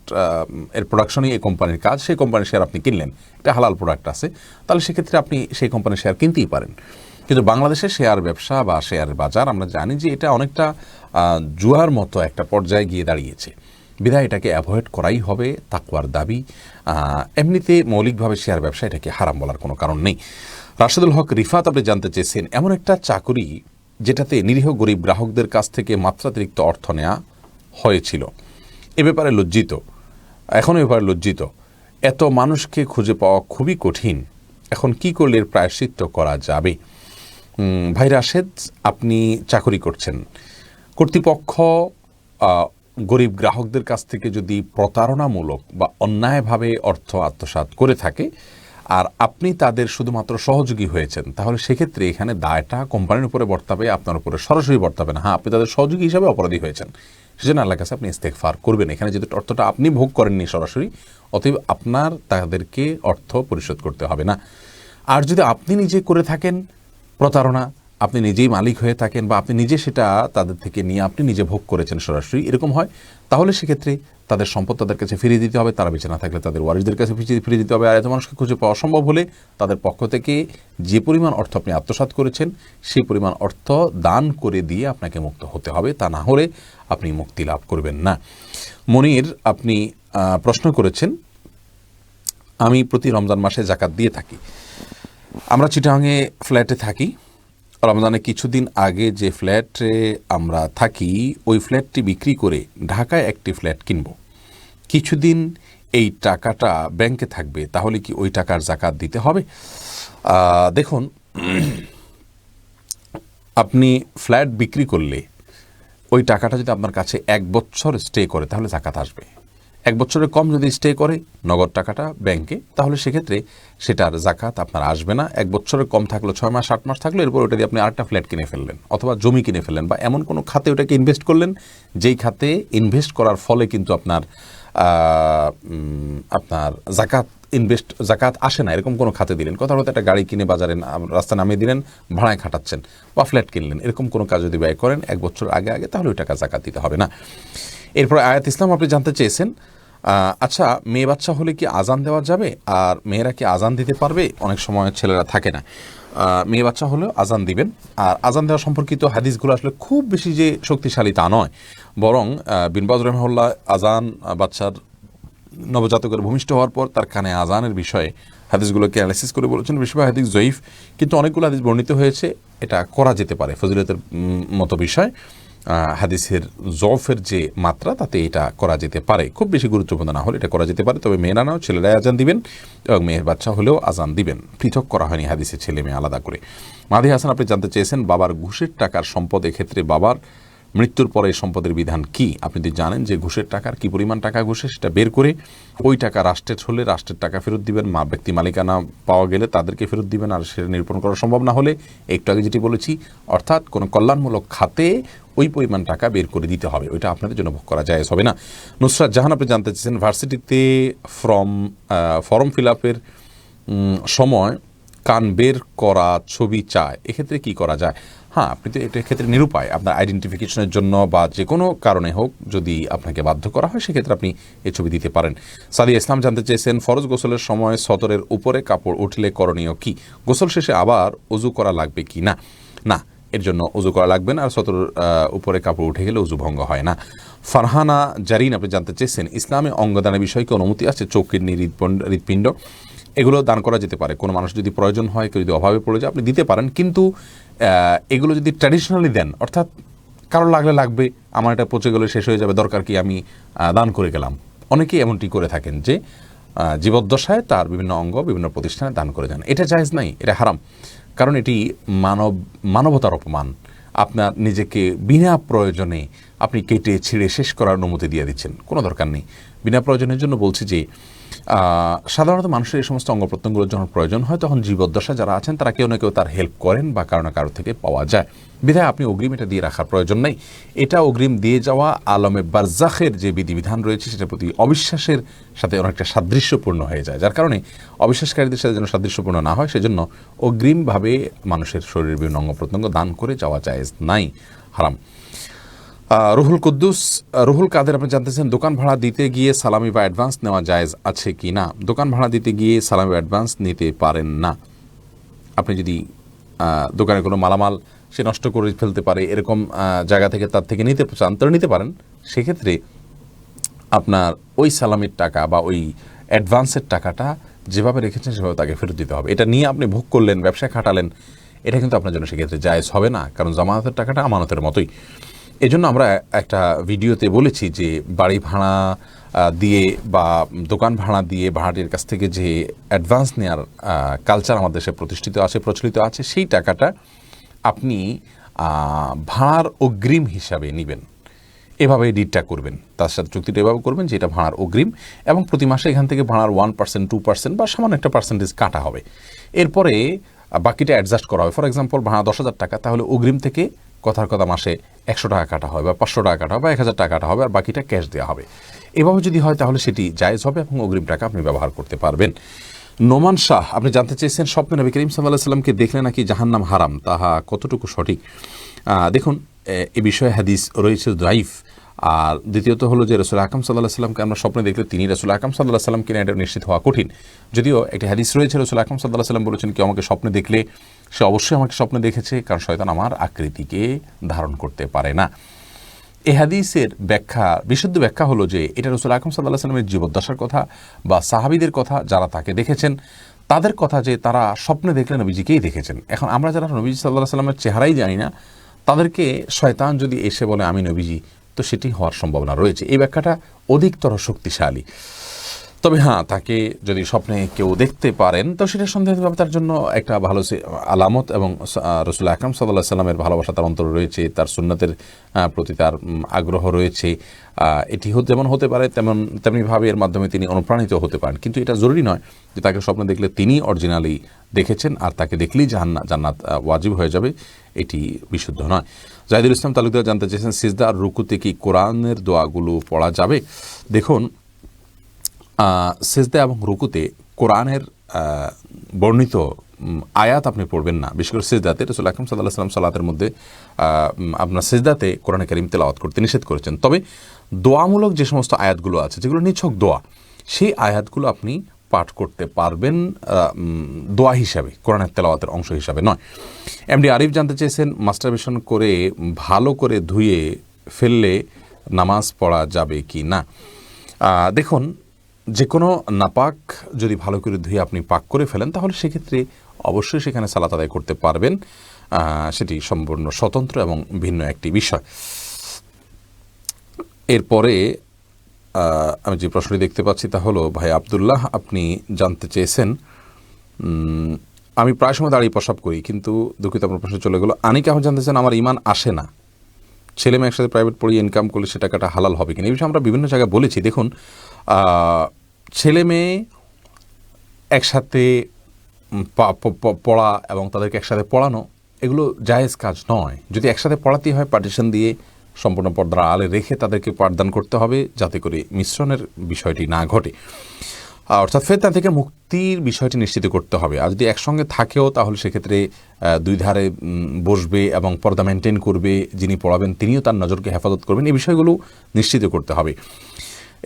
এর প্রোডাকশনই এই কোম্পানির কাজ, সেই কোম্পানির শেয়ার আপনি কিনলেন, এটা হালাল প্রোডাক্ট আছে, তাহলে সেক্ষেত্রে আপনি সেই কোম্পানির শেয়ার কিনতেই পারেন। কিন্তু বাংলাদেশের শেয়ার ব্যবসা বা শেয়ারের বাজার আমরা জানি যে এটা অনেকটা জুয়ার মতো একটা পর্যায়ে গিয়ে দাঁড়িয়েছে, বিধায় এটাকে অ্যাভয়েড করাই হবে তাকওয়ার দাবি। এমনিতে মৌলিকভাবে শেয়ার ব্যবসা এটাকে হারাম বলার কোনো কারণ নেই। রাশেদুল হক রিফাত, আপনি জানতে চেয়েছেন এমন একটা চাকুরি যেটাতে নিরীহ গরিব গ্রাহকদের কাছ থেকে মাত্রাতিরিক্ত অর্থ নেওয়া হয়েছিল, এ ব্যাপারে লজ্জিত, এখনও এ ব্যাপারে লজ্জিত। এত মানুষকে খুঁজে পাওয়া খুবই কঠিন, এখন কি করলে এর প্রায়শ্চিত্ত করা যাবে? ভাই রাশেদ, আপনি চাকরি করছেন, কর্তৃপক্ষ গরিব গ্রাহকদের কাছ থেকে যদি প্রতারণামূলক বা অন্যায়ভাবে অর্থ আত্মসাৎ করে থাকে আর আপনি তাদের শুধুমাত্র সহযোগী হয়েছেন, তাহলে সেক্ষেত্রে এখানে দায়টা কোম্পানির উপরে বর্তাবে, আপনার উপরে সরাসরি বর্তাবে না। হ্যাঁ, আপনি তাদের সহযোগী হিসাবে অপরাধী হয়েছেন, সেজন্য আল্লাহর কাছে আপনি ইস্তেগফার করবেন। এখানে যেহেতু অর্থটা আপনি ভোগ করেননি সরাসরি, অতএব আপনার তাদেরকে অর্থ পরিশোধ করতে হবে না। আর যদি আপনি নিজে করে থাকেন প্রতারণা, আপনি নিজেই মালিক হয়ে থাকেন বা আপনি নিজে সেটা তাদের থেকে নিয়ে আপনি নিজে ভোগ করেছেন সরাসরি, এরকম হয়, তাহলে সেক্ষেত্রে তাদের সম্পদ তাদের কাছে ফিরিয়ে দিতে হবে, তারা বেঁচে না থাকলে তাদের ওয়ারিসদের কাছে ফিরিয়ে দিতে হবে। আর এত মানুষকে খুঁজে পাওয়া সম্ভব হলে তাদের পক্ষ থেকে যে পরিমাণ অর্থ আপনি আত্মসাৎ করেছেন সেই পরিমাণ অর্থ দান করে দিয়ে আপনাকে মুক্ত হতে হবে, তা না হলে আপনি মুক্তি লাভ করবেন না। মনির, আপনি প্রশ্ন করেছেন আমি প্রতি রমজান মাসে জাকাত দিয়ে থাকি। আমরা চিটাগাংয়ে ফ্ল্যাটে থাকি, রমজানে কিছুদিন আগে যে ফ্ল্যাটে আমরা থাকি ওই ফ্ল্যাটটি বিক্রি করে ঢাকায় একটি ফ্ল্যাট কিনব, কিছুদিন এই টাকাটা ব্যাংকে থাকবে, তাহলে কি ওই টাকার জাকাত দিতে হবে? দেখুন, আপনি ফ্ল্যাট বিক্রি করলে ওই টাকাটা যদি আপনার কাছে 1 বছর স্টে করে তাহলে জাকাত আসবে। 1 বছরের কম যদি স্টে করে নগদ টাকাটা ব্যাংকে, তাহলে সেক্ষেত্রে সেটার জাকাত আপনার আসবে না। 1 বছরের কম থাকলো, 6 মাস 8 মাস থাকলো, এরপর ওটা দিয়ে আপনি আরেকটা ফ্ল্যাট কিনে ফেললেন অথবা জমি কিনে ফেললেন বা এমন কোনো খাতে ওটাকে ইনভেস্ট করলেন যেই খাতে ইনভেস্ট করার ফলে কিন্তু আপনার জাকাত আসে না, এরকম কোনো খাতে দিলেন। কথা বলতে একটা গাড়ি কিনে বাজারে রাস্তা নামিয়ে দিলেন, ভাড়ায় খাটাচ্ছেন, বা ফ্ল্যাট কিনলেন, এরকম কোনো কাজ যদি ব্যয় করেন 1 বছর আগে তাহলে ওই টাকা জাকাত দিতে হবে না। এরপর আয়াত ইসলাম আপনি জানতে চেয়েছেন, আচ্ছা মেয়ে বাচ্চা হলে কি আজান দেওয়া যাবে, আর মেয়েরা কি আজান দিতে পারবে? অনেক সময় ছেলেরা থাকে না। মেয়ে বাচ্চা হলেও আজান দিবেন। আর আজান দেওয়া সম্পর্কিত হাদিসগুলো আসলে খুব বেশি যে শক্তিশালী তা নয়, বরং বিন বাজ রাহিমাহুল্লাহ আজান বাচ্চার নবজাতকের ভূমিষ্ঠ হওয়ার পর তার কানে আজানের বিষয়ে হাদিসগুলোকে অ্যানালাইসিস করে বলেছেন বেশিরভাগ হাদিস জয়ীফ, কিন্তু অনেকগুলো হাদিস বর্ণিত হয়েছে এটা করা যেতে পারে। ফজিলতের মতো বিষয়, হাদিসের জফের যে মাত্রা তাতে এটা করা যেতে পারে, খুব বেশি গুরুত্বপূর্ণ না হলে এটা করা যেতে পারে। তবে মেয়েরা নাও, ছেলেরাই আজান দিবেন এবং মেয়ের বাচ্চা হলেও আজান দিবেন, পৃথক করা হয়নি হাদিসের ছেলে মেয়ে আলাদা করে। মাহদি হাসান আপনি জানতে চেয়েছেন বাবার ঘুষের টাকার সম্পদ, এক্ষেত্রে বাবার মৃত্যুর পরে সম্পদের বিধান কি? আপনি যদি জানেন যে ঘুষের টাকার কি পরিমাণ টাকা ঘুষে, সেটা বের করে ওই টাকা রাষ্ট্রের হলে রাষ্ট্রের টাকা ফেরত দিবেন, ব্যক্তি মালিকানা পাওয়া গেলে তাদেরকে ফেরত দিবেন, আর সেটা নিরূপণ করা সম্ভব না হলে একটু আগে যেটি বলেছি অর্থাৎ কোনো কল্যাণমূলক খাতে ওই পরিমাণ টাকা বের করে দিতে হবে, ওইটা আপনাদের জন্য ভোগ করা যায় হবে না। নুসরাত জাহান আপনি জানতে চেয়েছেন ভার্সিটিতে ফর্ম ফিল আপের সময় কান বের করা ছবি চায়, এক্ষেত্রে কি করা যায়? হ্যাঁ, আপনি তো এটার ক্ষেত্রে নিরুপায়, আপনার আইডেন্টিফিকেশনের জন্য বা যে কোনো কারণে হোক যদি আপনাকে বাধ্য করা হয় সেক্ষেত্রে আপনি এই ছবি দিতে পারেন। সাদিয়া ইসলাম জানতে চেয়েছেন ফরজ গোসলের সময় সতরের উপরে কাপড় উঠলে করণীয় কি? গোসল শেষে আবার উজু করা লাগবে কি না? না, এর জন্য উজু করা লাগবে না, আর সতরের উপরে কাপড় উঠে গেলে উজু ভঙ্গ হয় না। ফারহানা জারিন আপনি জানতে চেয়েছেন ইসলামে অঙ্গদানের বিষয়ে কি অনুমতি আছে? চোখ, কিডনি, হৃৎপিণ্ড এগুলো দান করা যেতে পারে। কোনো মানুষ যদি প্রয়োজন হয়, কেউ যদি অভাবে পড়ে যায়, আপনি দিতে পারেন, কিন্তু এগুলো যদি ট্র্যাডিশনালি দেন, অর্থাৎ কারো লাগলে লাগবে, আমার এটা পচে গেলে শেষ হয়ে যাবে, দরকার কি আমি দান করে গেলাম। অনেকেই এমনটি করে থাকেন যে জীবদ্দশায় তার বিভিন্ন অঙ্গ বিভিন্ন প্রতিষ্ঠানে দান করে যান, এটা জায়েজ নাই, এটা হারাম, কারণ এটি মানবতার অপমান। আপনার নিজেকে বিনা প্রয়োজনে আপনি কেটে ছিঁড়ে শেষ করার অনুমতি দিয়ে দিচ্ছেন, কোনো দরকার নেই। বিনা প্রয়োজনের জন্য বলছি যে সাধারণত মানুষের এই সমস্ত অঙ্গ প্রত্যঙ্গগুলোর যখন প্রয়োজন হয় তখন জীবদ্দশা যারা আছেন তারা কেউ না কেউ তার হেল্প করেন বা কারো না কারো থেকে পাওয়া যায়, বিধায় আপনি অগ্রিম এটা দিয়ে রাখার প্রয়োজন নেই। এটা অগ্রিম দিয়ে যাওয়া আলমে বারজাখের যে বিধিবিধান রয়েছে সেটার প্রতি অবিশ্বাসের সাথে অনেকটা সাদৃশ্যপূর্ণ হয়ে যায়, যার কারণে অবিশ্বাসকারীদের সাথে যেন সাদৃশ্যপূর্ণ না হয় সেজন্য অগ্রিমভাবে মানুষের শরীরের বিভিন্ন অঙ্গ প্রত্যঙ্গ দান করে যাওয়া জায়েজ নাই, হারাম। রুহুল কাদের আপনি জানতেছেন দোকান ভাড়া দিতে গিয়ে সালামি বা অ্যাডভান্স নেওয়া জায়েজ আছে কি না? দোকান ভাড়া দিতে গিয়ে সালামি বা অ্যাডভান্স নিতে পারেন না। আপনি যদি দোকানে কোনো মালামাল সে নষ্ট করে ফেলতে পারে এরকম জায়গা থেকে তার থেকে নিতে চান তো নিতে পারেন, সেক্ষেত্রে আপনার ওই সালামির টাকা বা ওই অ্যাডভান্সের টাকাটা যেভাবে রেখেছেন সেভাবে তাকে ফেরত দিতে হবে। এটা নিয়ে আপনি ভোগ করলেন, ব্যবসায় খাটালেন, এটা কিন্তু আপনার জন্য সেক্ষেত্রে জায়েজ হবে না, কারণ জামানতের টাকাটা আমানতের মতোই। এজন্য আমরা একটা ভিডিওতে বলেছি যে বাড়ি ভাড়া দিয়ে বা দোকান ভাড়া দিয়ে ভাড়াটির কাছ থেকে যে অ্যাডভান্স নেওয়ার কালচার আমাদের দেশে প্রচলিত আছে সেই টাকাটা আপনি ভাড়ার অগ্রিম হিসাবে নেবেন, এভাবে ডিডটা করবেন, তার সাথে চুক্তিটা এভাবে করবেন যে এটা ভাড়ার অগ্রিম, এবং প্রতি মাসে এখান থেকে ভাড়ার 1%, 2% বা সামান্য একটা পার্সেন্টেজ কাটা হবে, এরপরে বাকিটা অ্যাডজাস্ট করা হবে। ফর এক্সাম্পল ভাড়া 10,000 টাকা, তাহলে অগ্রিম থেকে কথার কথা মাসে 100 টাকা কাটা হবে বা 500 টাকা কাটা হবে বা 1000 টাকা কাটা হবে, আর বাকিটা ক্যাশ দেওয়া হবে। এভাবে যদি হয় তাহলে সেটি জায়েজ হবে এবং অগ্রিম টাকা আপনি ব্যবহার করতে পারবেন। নোমান শাহ আপনি জানতে চেয়েছেন স্বপ্নে নবী করিম সাল্লাল্লাহু আলাইহি সাল্লামকে দেখলে নাকি জাহান্নাম হারাম, তাহা কতটুকু সঠিক? দেখুন, এ বিষয়ে হাদিস রয়েছে দাইফ। আর দ্বিতীয়ত হলো যে রাসূল আকরাম সাল্লাল্লাহু আলাইহি সাল্লামকে আমরা স্বপ্নে দেখলে তিনি রাসূল আকরাম সাল্লাল্লাহু আলাইহি সাল্লাম কিনা এটা নিশ্চিত হওয়া কঠিন। যদিও একটি হাদিস রয়েছে রাসূল আকরাম সাল্লাল্লাহু আলাইহি সাল্লাম বলেছেন কেউ আমাকে স্বপ্নে দেখলে সে অবশ্যই আমাকে স্বপ্নে দেখেছে, কারণ শয়তান আমার আকৃতিকে ধারণ করতে পারে না। এই হাদিসের ব্যাখ্যা, বিশুদ্ধ ব্যাখ্যা হলো যে এটা রাসূল আকরাম সাল্লাল্লাহু আলাইহি সাল্লামের জীবদ্দশার কথা বা সাহাবীদের কথা যারা তাকে দেখেছেন তাদের কথা, যে তারা স্বপ্নে দেখলে নবীজিকেই দেখেছেন। এখন আমরা যারা নবীজি সাল্লাল্লাহু আলাইহি সাল্লামের চেহারাই জানি না, তাদেরকে শয়তান যদি এসে বলে আমি নবীজি, তো সেটি হওয়ার সম্ভাবনা রয়েছে। এই ব্যাখ্যাটা অধিকতর শক্তিশালী। তো তবে হ্যাঁ, তাকে যদি স্বপ্নে কেউ দেখতে পারেন তো সেটা সন্দেহভাবে তার জন্য একটা ভালো আলামত, এবং রাসূল আকরাম সাল্লাল্লাহু আলাইহি সাল্লামের ভালোবাসা তার অন্তরে রয়েছে, তার সুন্নাতের প্রতি তার আগ্রহ রয়েছে। এটি যেমন হতে পারে তেমনিভাবে এর মাধ্যমে তিনি অনুপ্রাণিত হতে পারেন, কিন্তু এটা জরুরি নয় যে তাকে স্বপ্নে দেখলে তিনি অরিজিনালি দেখেছেন আর তাকে দেখলেই জান্নাত ওয়াজিব হয়ে যাবে, এটি বিশুদ্ধ নয়। জাহিদুল ইসলাম তালুকদার জানতে চেয়েছেন, সিজদা আর রুকুতে কি কোরআনের দোয়াগুলো পড়া যাবে? দেখুন, সিজদা এবং রুকুতে কোরআনের বর্ণিত আয়াত আপনি পড়বেন না। বিশেষ করে সিজদাতে রাসূল আকরাম সাল্লাল্লাহু আলাইহি ওয়াসাল্লাম সালাতের মধ্যে আপনার সিজদাতে কোরআনে কারীম তেলাওয়াত করতে নিষেধ করেছেন। তবে দোয়ামূলক যে সমস্ত আয়াতগুলো আছে, যেগুলো নিছক দোয়া, সেই আয়াতগুলো আপনি পাঠ করতে পারবেন দোয়া হিসাবে, কোরআনের তেলাওয়াতের অংশ হিসাবে নয়। এমডি আরিফ জানতে চেয়েছেন, মাস্টারবেশন করে ভালো করে ধুয়ে ফেললে নামাজ পড়া যাবে কি না? দেখুন, যে কোনো নাপাক যদি ভালো করে ধুয়ে আপনি পাক করে ফেলেন তাহলে সেক্ষেত্রে অবশ্যই সেখানে সালাত আদায় করতে পারবেন, সেটি সম্পূর্ণ স্বতন্ত্র এবং ভিন্ন একটি বিষয়। এরপরে আমি যে প্রশ্নটি দেখতে পাচ্ছি তা হলো, ভাই আবদুল্লাহ, আপনি জানতে চেয়েছেন, আমি প্রায় সময় দাঁড়িয়ে প্রসাব করি, কিন্তু দুঃখিত আপনার প্রশ্ন চলে গেলো। আনিকা এখন জানতে চান, আমার ইমান আসে না, ছেলে মেয়ে একসাথে প্রাইভেট পড়িয়ে ইনকাম করলে সে টাকাটা হালাল হবে কিনা? এই বিষয়ে আমরা বিভিন্ন জায়গায় বলেছি। দেখুন, ছেলে মেয়ে একসাথে পড়া এবং তাদেরকে একসাথে পড়ানো এগুলো জায়েজ কাজ নয়। যদি একসাথে পড়াতেই হয়, পার্টিশন দিয়ে সম্পূর্ণ পর্দার আড়ালে রেখে তাদেরকে পাঠদান করতে হবে, যাতে করে মিশ্রণের বিষয়টি না ঘটে, অর্থাৎ ফেতনা থেকে মুক্তির বিষয়টি নিশ্চিত করতে হবে। আর যদি একসঙ্গে থাকেও তাহলে সেক্ষেত্রে দুই ধারে বসবে এবং পর্দা মেনটেন করবে, যিনি পড়াবেন তিনিও তার নজরকে হেফাজত করবেন, এই বিষয়গুলো নিশ্চিত করতে হবে।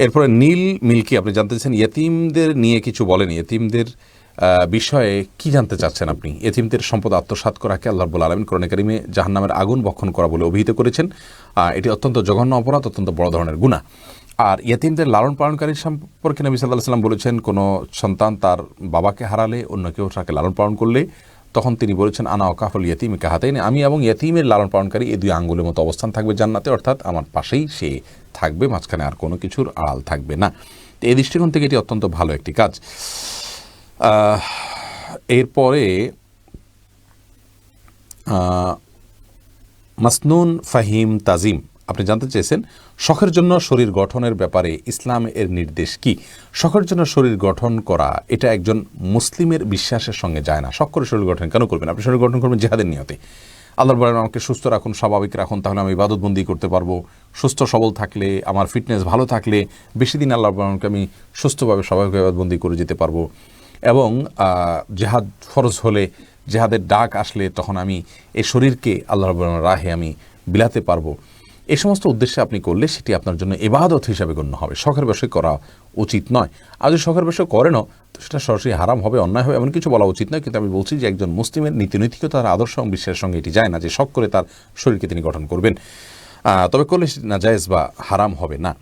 এরপরে নীল মিল্কি আপনি জানতে চাচ্ছেন, ইয়েতিমদের নিয়ে কিছু বলেন, ইয়েতিমদের বিষয়ে কি জানতে চাচ্ছেন আপনি? ইয়েতিমদের সম্পদ আত্মসাৎ করাকে আল্লাহ রাব্বুল আলামিন কোরআনে কারিমে জাহান্নামের আগুন ভক্ষণ করা বলে অভিহিত করেছেন। এটি অত্যন্ত জঘন্য অপরাধ, অত্যন্ত বড় ধরনের গুনাহ। আর ইয়েতিমদের লালন পালনকারী সম্পর্কে নবী সাল্লাল্লাহু আলাইহি ওয়াসাল্লাম বলেছেন, কোনো সন্তান তার বাবাকে হারালে, অন্য কেউ তাকে লালন পালন করলে, তখন তিনি বলেছেন, আনা ওয়াকাফুল ইয়েতিম কাহাতাইন, আমি এবং ইয়েতিমের লালন পালনকারী এই দুই আঙ্গুলের মতো অবস্থান থাকবে জান্নাতে, অর্থাৎ আমার পাশেই সে থাকবে, মাঝখানে আর কোনো কিছুর আড়াল থাকবে না। তো এই দৃষ্টিকোণ থেকে এটি অত্যন্ত ভালো একটি কাজ। এরপরে মাসনুন ফাহিম তাজিম আপনি জানতে চেয়েছেন, শখের জন্য শরীর গঠনের ব্যাপারে ইসলাম এর নির্দেশ কি? শখের জন্য শরীর গঠন করা এটা একজন মুসলিমের বিশ্বাসের সঙ্গে যায় না। শখ করে শরীর গঠন কেন করবেন? আপনি শরীর গঠন করবেন জিহাদের নিয়তে। আল্লাহ বলেন, আমাকে সুস্থ রাখুন, স্বাভাবিক রাখুন, তাহলে আমি ইবাদতবন্দি করতে পারবো। সুস্থ সবল থাকলে, আমার ফিটনেস ভালো থাকলে বেশি দিন আল্লাহ বলেনকে আমি সুস্থভাবে স্বাভাবিক ইবাদতবন্দি করে যেতে পারবো। এবং জেহাদ ফরজ হলে, জেহাদের ডাক আসলে তখন আমি এই শরীরকে আল্লাহ রাব্বুল রাহে আমি বিলাতে পারবো। এই সমস্ত উদ্দেশ্যে আপনি করলে সেটি আপনার জন্য ইবাদত হিসাবে গণ্য হবে, শখের বিষয় করা উচিত নয়। আর যদি শখের বিষয় করেনও তো সেটা সরাসরি হারাম হবে, অন্যায় হবে, এমন কিছু বলা উচিত নয়। কিন্তু আমি বলছি যে একজন মুসলিমের নীতিনৈতিকতার আদর্শ এবং বিশ্বাসের সঙ্গে এটি যায় না যে শখ করে তার শরীরকে তিনি গঠন করবেন, তবে করলে না জায়েজ বা হারাম হবে না।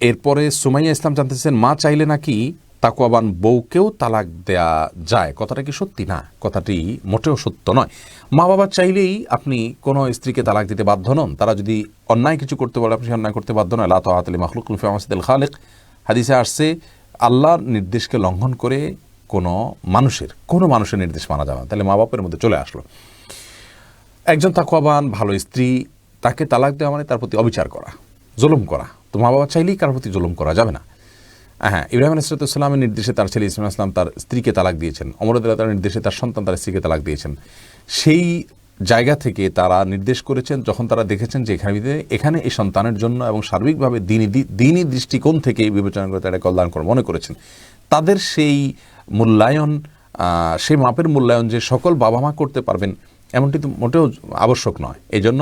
এরপরে সুমাইয়া ইসলাম জানতে চাচ্ছেন, মা চাইলে নাকি তাকওয়াবান বউকেও তালাক দেয়া যায়, কথাটা কি সত্যি? না, কথাটি মোটেও সত্য নয়। মা বাবা চাইলেই আপনি কোনো স্ত্রীকে তালাক দিতে বাধ্য নন। তারা যদি অন্যায় কিছু করতে বলে আপনি অন্যায় করতে বাধ্য নয়। লা তাআতা লি মাখলুকিন ফি মাসিয়াতিল খালিক, হাদিসে আসছে আল্লাহর নির্দেশকে লঙ্ঘন করে কোনো মানুষের নির্দেশ মানা যাবে না। তাহলে মা বাপের মধ্যে চলে আসলো। একজন তাকওয়াবান ভালো স্ত্রী, তাকে তালাক দেওয়া মানে তার প্রতি অবিচার করা, জুলুম করা। তো মা বাবা চাইলেই কারোর প্রতি জুলুম করা যাবে না। হ্যাঁ, ইব্রাহিম আলাইহিস সালামের নির্দেশে তার ছেলে ইসমাঈল আলাইহিস সালাম তার স্ত্রীকে তালাক দিয়েছেন, ওমর রাদিয়াল্লাহু তাআলার নির্দেশে তার সন্তান তার স্ত্রীকে তালাক দিয়েছেন। সেই জায়গা থেকে তারা নির্দেশ করেছেন, যখন তারা দেখেছেন যে এখানে এই সন্তানের জন্য এবং সার্বিকভাবে দিনী দৃষ্টিকোণ থেকে বিবেচনা করে তারা কল্যাণ করে মনে করেছেন, তাদের সেই মূল্যায়ন, সেই মাপের মূল্যায়ন যে সকল বাবা মা করতে পারবেন এমনটি তো মোটেও আবশ্যক নয়। এই জন্য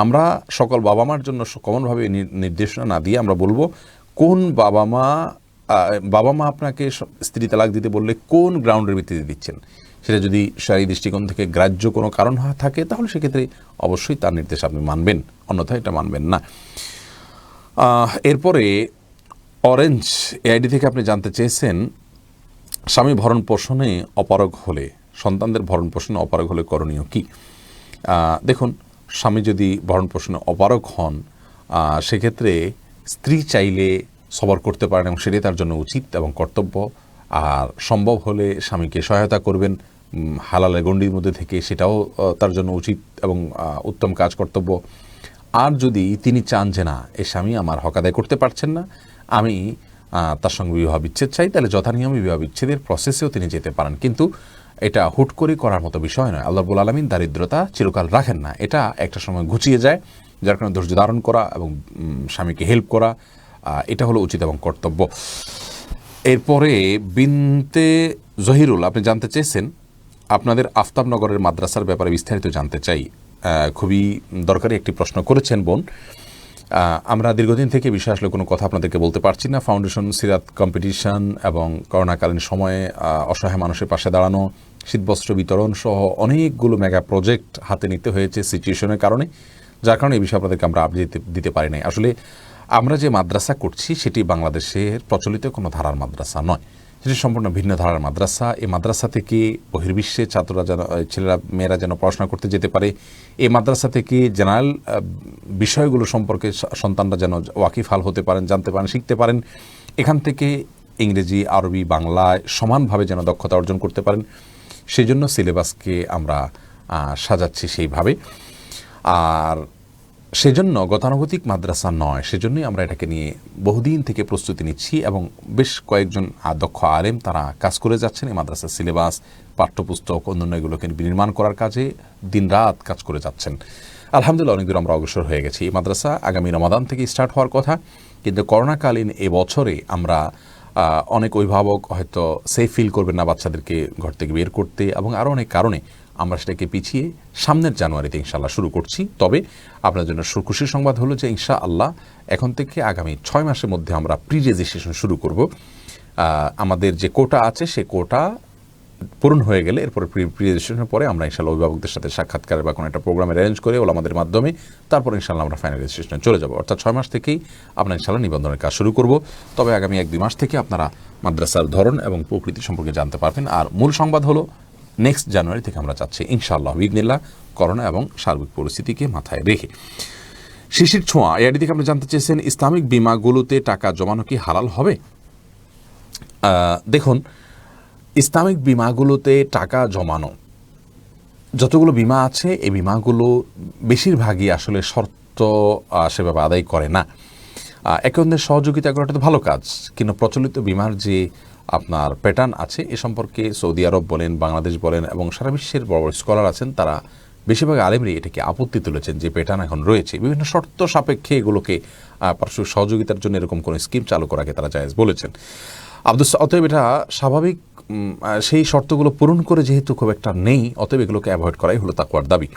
আমরা সকল বাবা মার জন্য কমনভাবে নির্দেশনা না দিয়ে আমরা বলবো, কোন বাবা মা আপনাকে স্ত্রী তালাক দিতে বললে কোন গ্রাউন্ডের ভিত্তিতে দিচ্ছেন, সেটা যদি শারী দৃষ্টিকোণ থেকে গ্রাহ্য কোনো কারণ থাকে তাহলে সেক্ষেত্রে অবশ্যই তার নির্দেশ আপনি মানবেন, অন্যথায় এটা মানবেন না। এরপরে অরেঞ্জ এআইডি থেকে আপনি জানতে চেয়েছেন, স্বামী ভরণ পোষণে অপারগ হলে, সন্তানদের ভরণ পোষণে অপারগ হলে করণীয় কি? দেখুন, স্বামী যদি ভরণ পোষণে অপারগ হন সেক্ষেত্রে স্ত্রী চাইলে সবর করতে পারেন এবং সেটাই তার জন্য উচিত এবং কর্তব্য। আর সম্ভব হলে স্বামীকে সহায়তা করবেন হালালের গণ্ডির মধ্যে থেকে, সেটাও তার জন্য উচিত এবং উত্তম কাজ, কর্তব্য। আর যদি তিনি চান যে না, এই স্বামী আমার হক আদায় করতে পারছেন না, আমি তার সঙ্গে বিবাহ বিচ্ছেদ চাই, তাহলে যথানিয়মে বিবাহ বিচ্ছেদের প্রসেসেও তিনি যেতে পারেন। কিন্তু এটা হুট করে করার মতো বিষয় নয়। আল্লাহ রাব্বুল আলামিন দারিদ্রতা চিরকাল রাখেন না, এটা একটা সময় ঘুচিয়ে যায়, যার কারণে ধৈর্য ধারণ করা এবং স্বামীকে হেল্প করা এটা হলো উচিত এবং কর্তব্য। এরপরে বিনতে জহিরুল আপনি জানতে চেয়েছেন আপনাদের আফতাবনগরের মাদ্রাসার ব্যাপারে বিস্তারিত জানতে চাই। খুবই দরকারি একটি প্রশ্ন করেছেন বোন। আমরা দীর্ঘদিন থেকে বিষয় আসলে কোনো কথা আপনাদেরকে বলতে পারছি না। ফাউন্ডেশন, সিরাত কম্পিটিশন এবং করোনাকালীন সময়ে অসহায় মানুষের পাশে দাঁড়ানো, শীতবস্ত্র বিতরণ সহ অনেকগুলো মেগা প্রজেক্ট হাতে নিতে হয়েছে সিচুয়েশনের কারণে, যার কারণে এই বিষয়ে আপনাদেরকে আমরা আপডেট দিতে পারি নাই। আসলে আমরা যে মাদ্রাসা করছি সেটি বাংলাদেশের প্রচলিত কোনো ধারার মাদ্রাসা নয়, সেটি সম্পূর্ণ ভিন্ন ধারার মাদ্রাসা। এই মাদ্রাসা থেকে বহির্বিশ্বে ছাত্ররা যেন, ছেলেরা মেয়েরা যেন পড়াশোনা করতে যেতে পারে, এই মাদ্রাসা থেকে জেনারেল বিষয়গুলো সম্পর্কে সন্তানরা যেন ওয়াকিফাল হতে পারেন, জানতে পারেন, শিখতে পারেন, এখান থেকে ইংরেজি, আরবি, বাংলায় সমানভাবে যেন দক্ষতা অর্জন করতে পারেন, সেই জন্য সিলেবাসকে আমরা সাজাচ্ছি সেইভাবে। আর সেজন্য গতানুগতিক মাদ্রাসা নয়, সেজন্যই আমরা এটাকে নিয়ে বহুদিন থেকে প্রস্তুতি নিচ্ছি এবং বেশ কয়েকজন দক্ষ আলেম তারা কাজ করে যাচ্ছেন। এই মাদ্রাসার সিলেবাস, পাঠ্যপুস্তক, অন্যান্য এগুলোকে নির্মাণ করার কাজে দিনরাত কাজ করে যাচ্ছেন। আলহামদুলিল্লাহ অনেক দূর আমরা অগ্রসর হয়ে গেছি। এই মাদ্রাসা আগামী রমাদান থেকে স্টার্ট হওয়ার কথা, কিন্তু করোনাকালীন এবছরে আমরা অনেক অভিভাবক হয়তো সেফ ফিল করবেন না বাচ্চাদেরকে ঘর থেকে বের করতে, এবং আরও অনেক কারণে আমরা সেটাকে পিছিয়ে সামনের জানুয়ারিতে ইনশাআল্লাহ শুরু করছি। তবে আপনার জন্য খুশির সংবাদ হলো যে ইনশাআল্লাহ এখন থেকে আগামী 6 মাসের মধ্যে আমরা প্রি রেজিস্ট্রেশন শুরু করব। আমাদের যে কোটা আছে সে কোটা পূরণ হয়ে গেলে এরপরে প্রি রেজিস্ট্রেশনের পরে আমরা ইনশাআল্লাহ অভিভাবকদের সাথে সাক্ষাৎকার বা কোনো একটা প্রোগ্রাম অ্যারেঞ্জ করে ওলামাদের মাধ্যমে তারপর ইনশাআল্লাহ আমরা ফাইনাল রেজিস্ট্রেশনে চলে যাব। অর্থাৎ 6 মাস থেকেই আমরা ইনশাআল্লাহ নিবন্ধনের কাজ শুরু করব। তবে আগামী 1-2 মাস থেকে আপনারা মাদ্রাসার ধরন এবং প্রকৃতি সম্পর্কে জানতে পারবেন। আর মূল সংবাদ হলো নেক্সট জানুয়ারি থেকে আমরা যাচ্ছি ইনশাআল্লাহ বিইজনিল্লাহ, করোনা এবং সার্বিক পরিস্থিতিকে মাথায় রেখে। শিশির ছোঁয়া এআইডি থেকে আপনি জানতে চেয়েছেন ইসলামিক বিমাগুলোতে টাকা জমানো কি হালাল হবে? দেখুন, ইসলামিক বিমাগুলোতে টাকা জমানো, যতগুলো বিমা আছে এই বিমাগুলো বেশিরভাগই আসলে শর্ত সেভাবে আদায় করে না। একে অন্যের সহযোগিতা করাটা তো ভালো কাজ, কিন্তু প্রচলিত বিমার যে আপনার প্যাটার্ন আছে এ সম্পর্কে সৌদি আরব বলেন, বাংলাদেশ বলেন এবং সারা বিশ্বের বড় বড় স্কলার আছেন, তারা বেশিরভাগ আলেমরাই এটাকে আপত্তি তুলেছেন যে প্যাটার্ন এখন রয়েছে, বিভিন্ন শর্ত সাপেক্ষে এগুলোকে পারস্পরিক সহযোগিতার জন্য এরকম কোনো স্কিম চালু করাকে তারা জায়েজ বলেছেন। অতএব এটা স্বাভাবিক, সেই শর্তগুলো পূরণ করে যেহেতু খুব একটা নেই, অতএব এগুলোকে অ্যাভয়েড করাই হলো তাকওয়ার দাবি,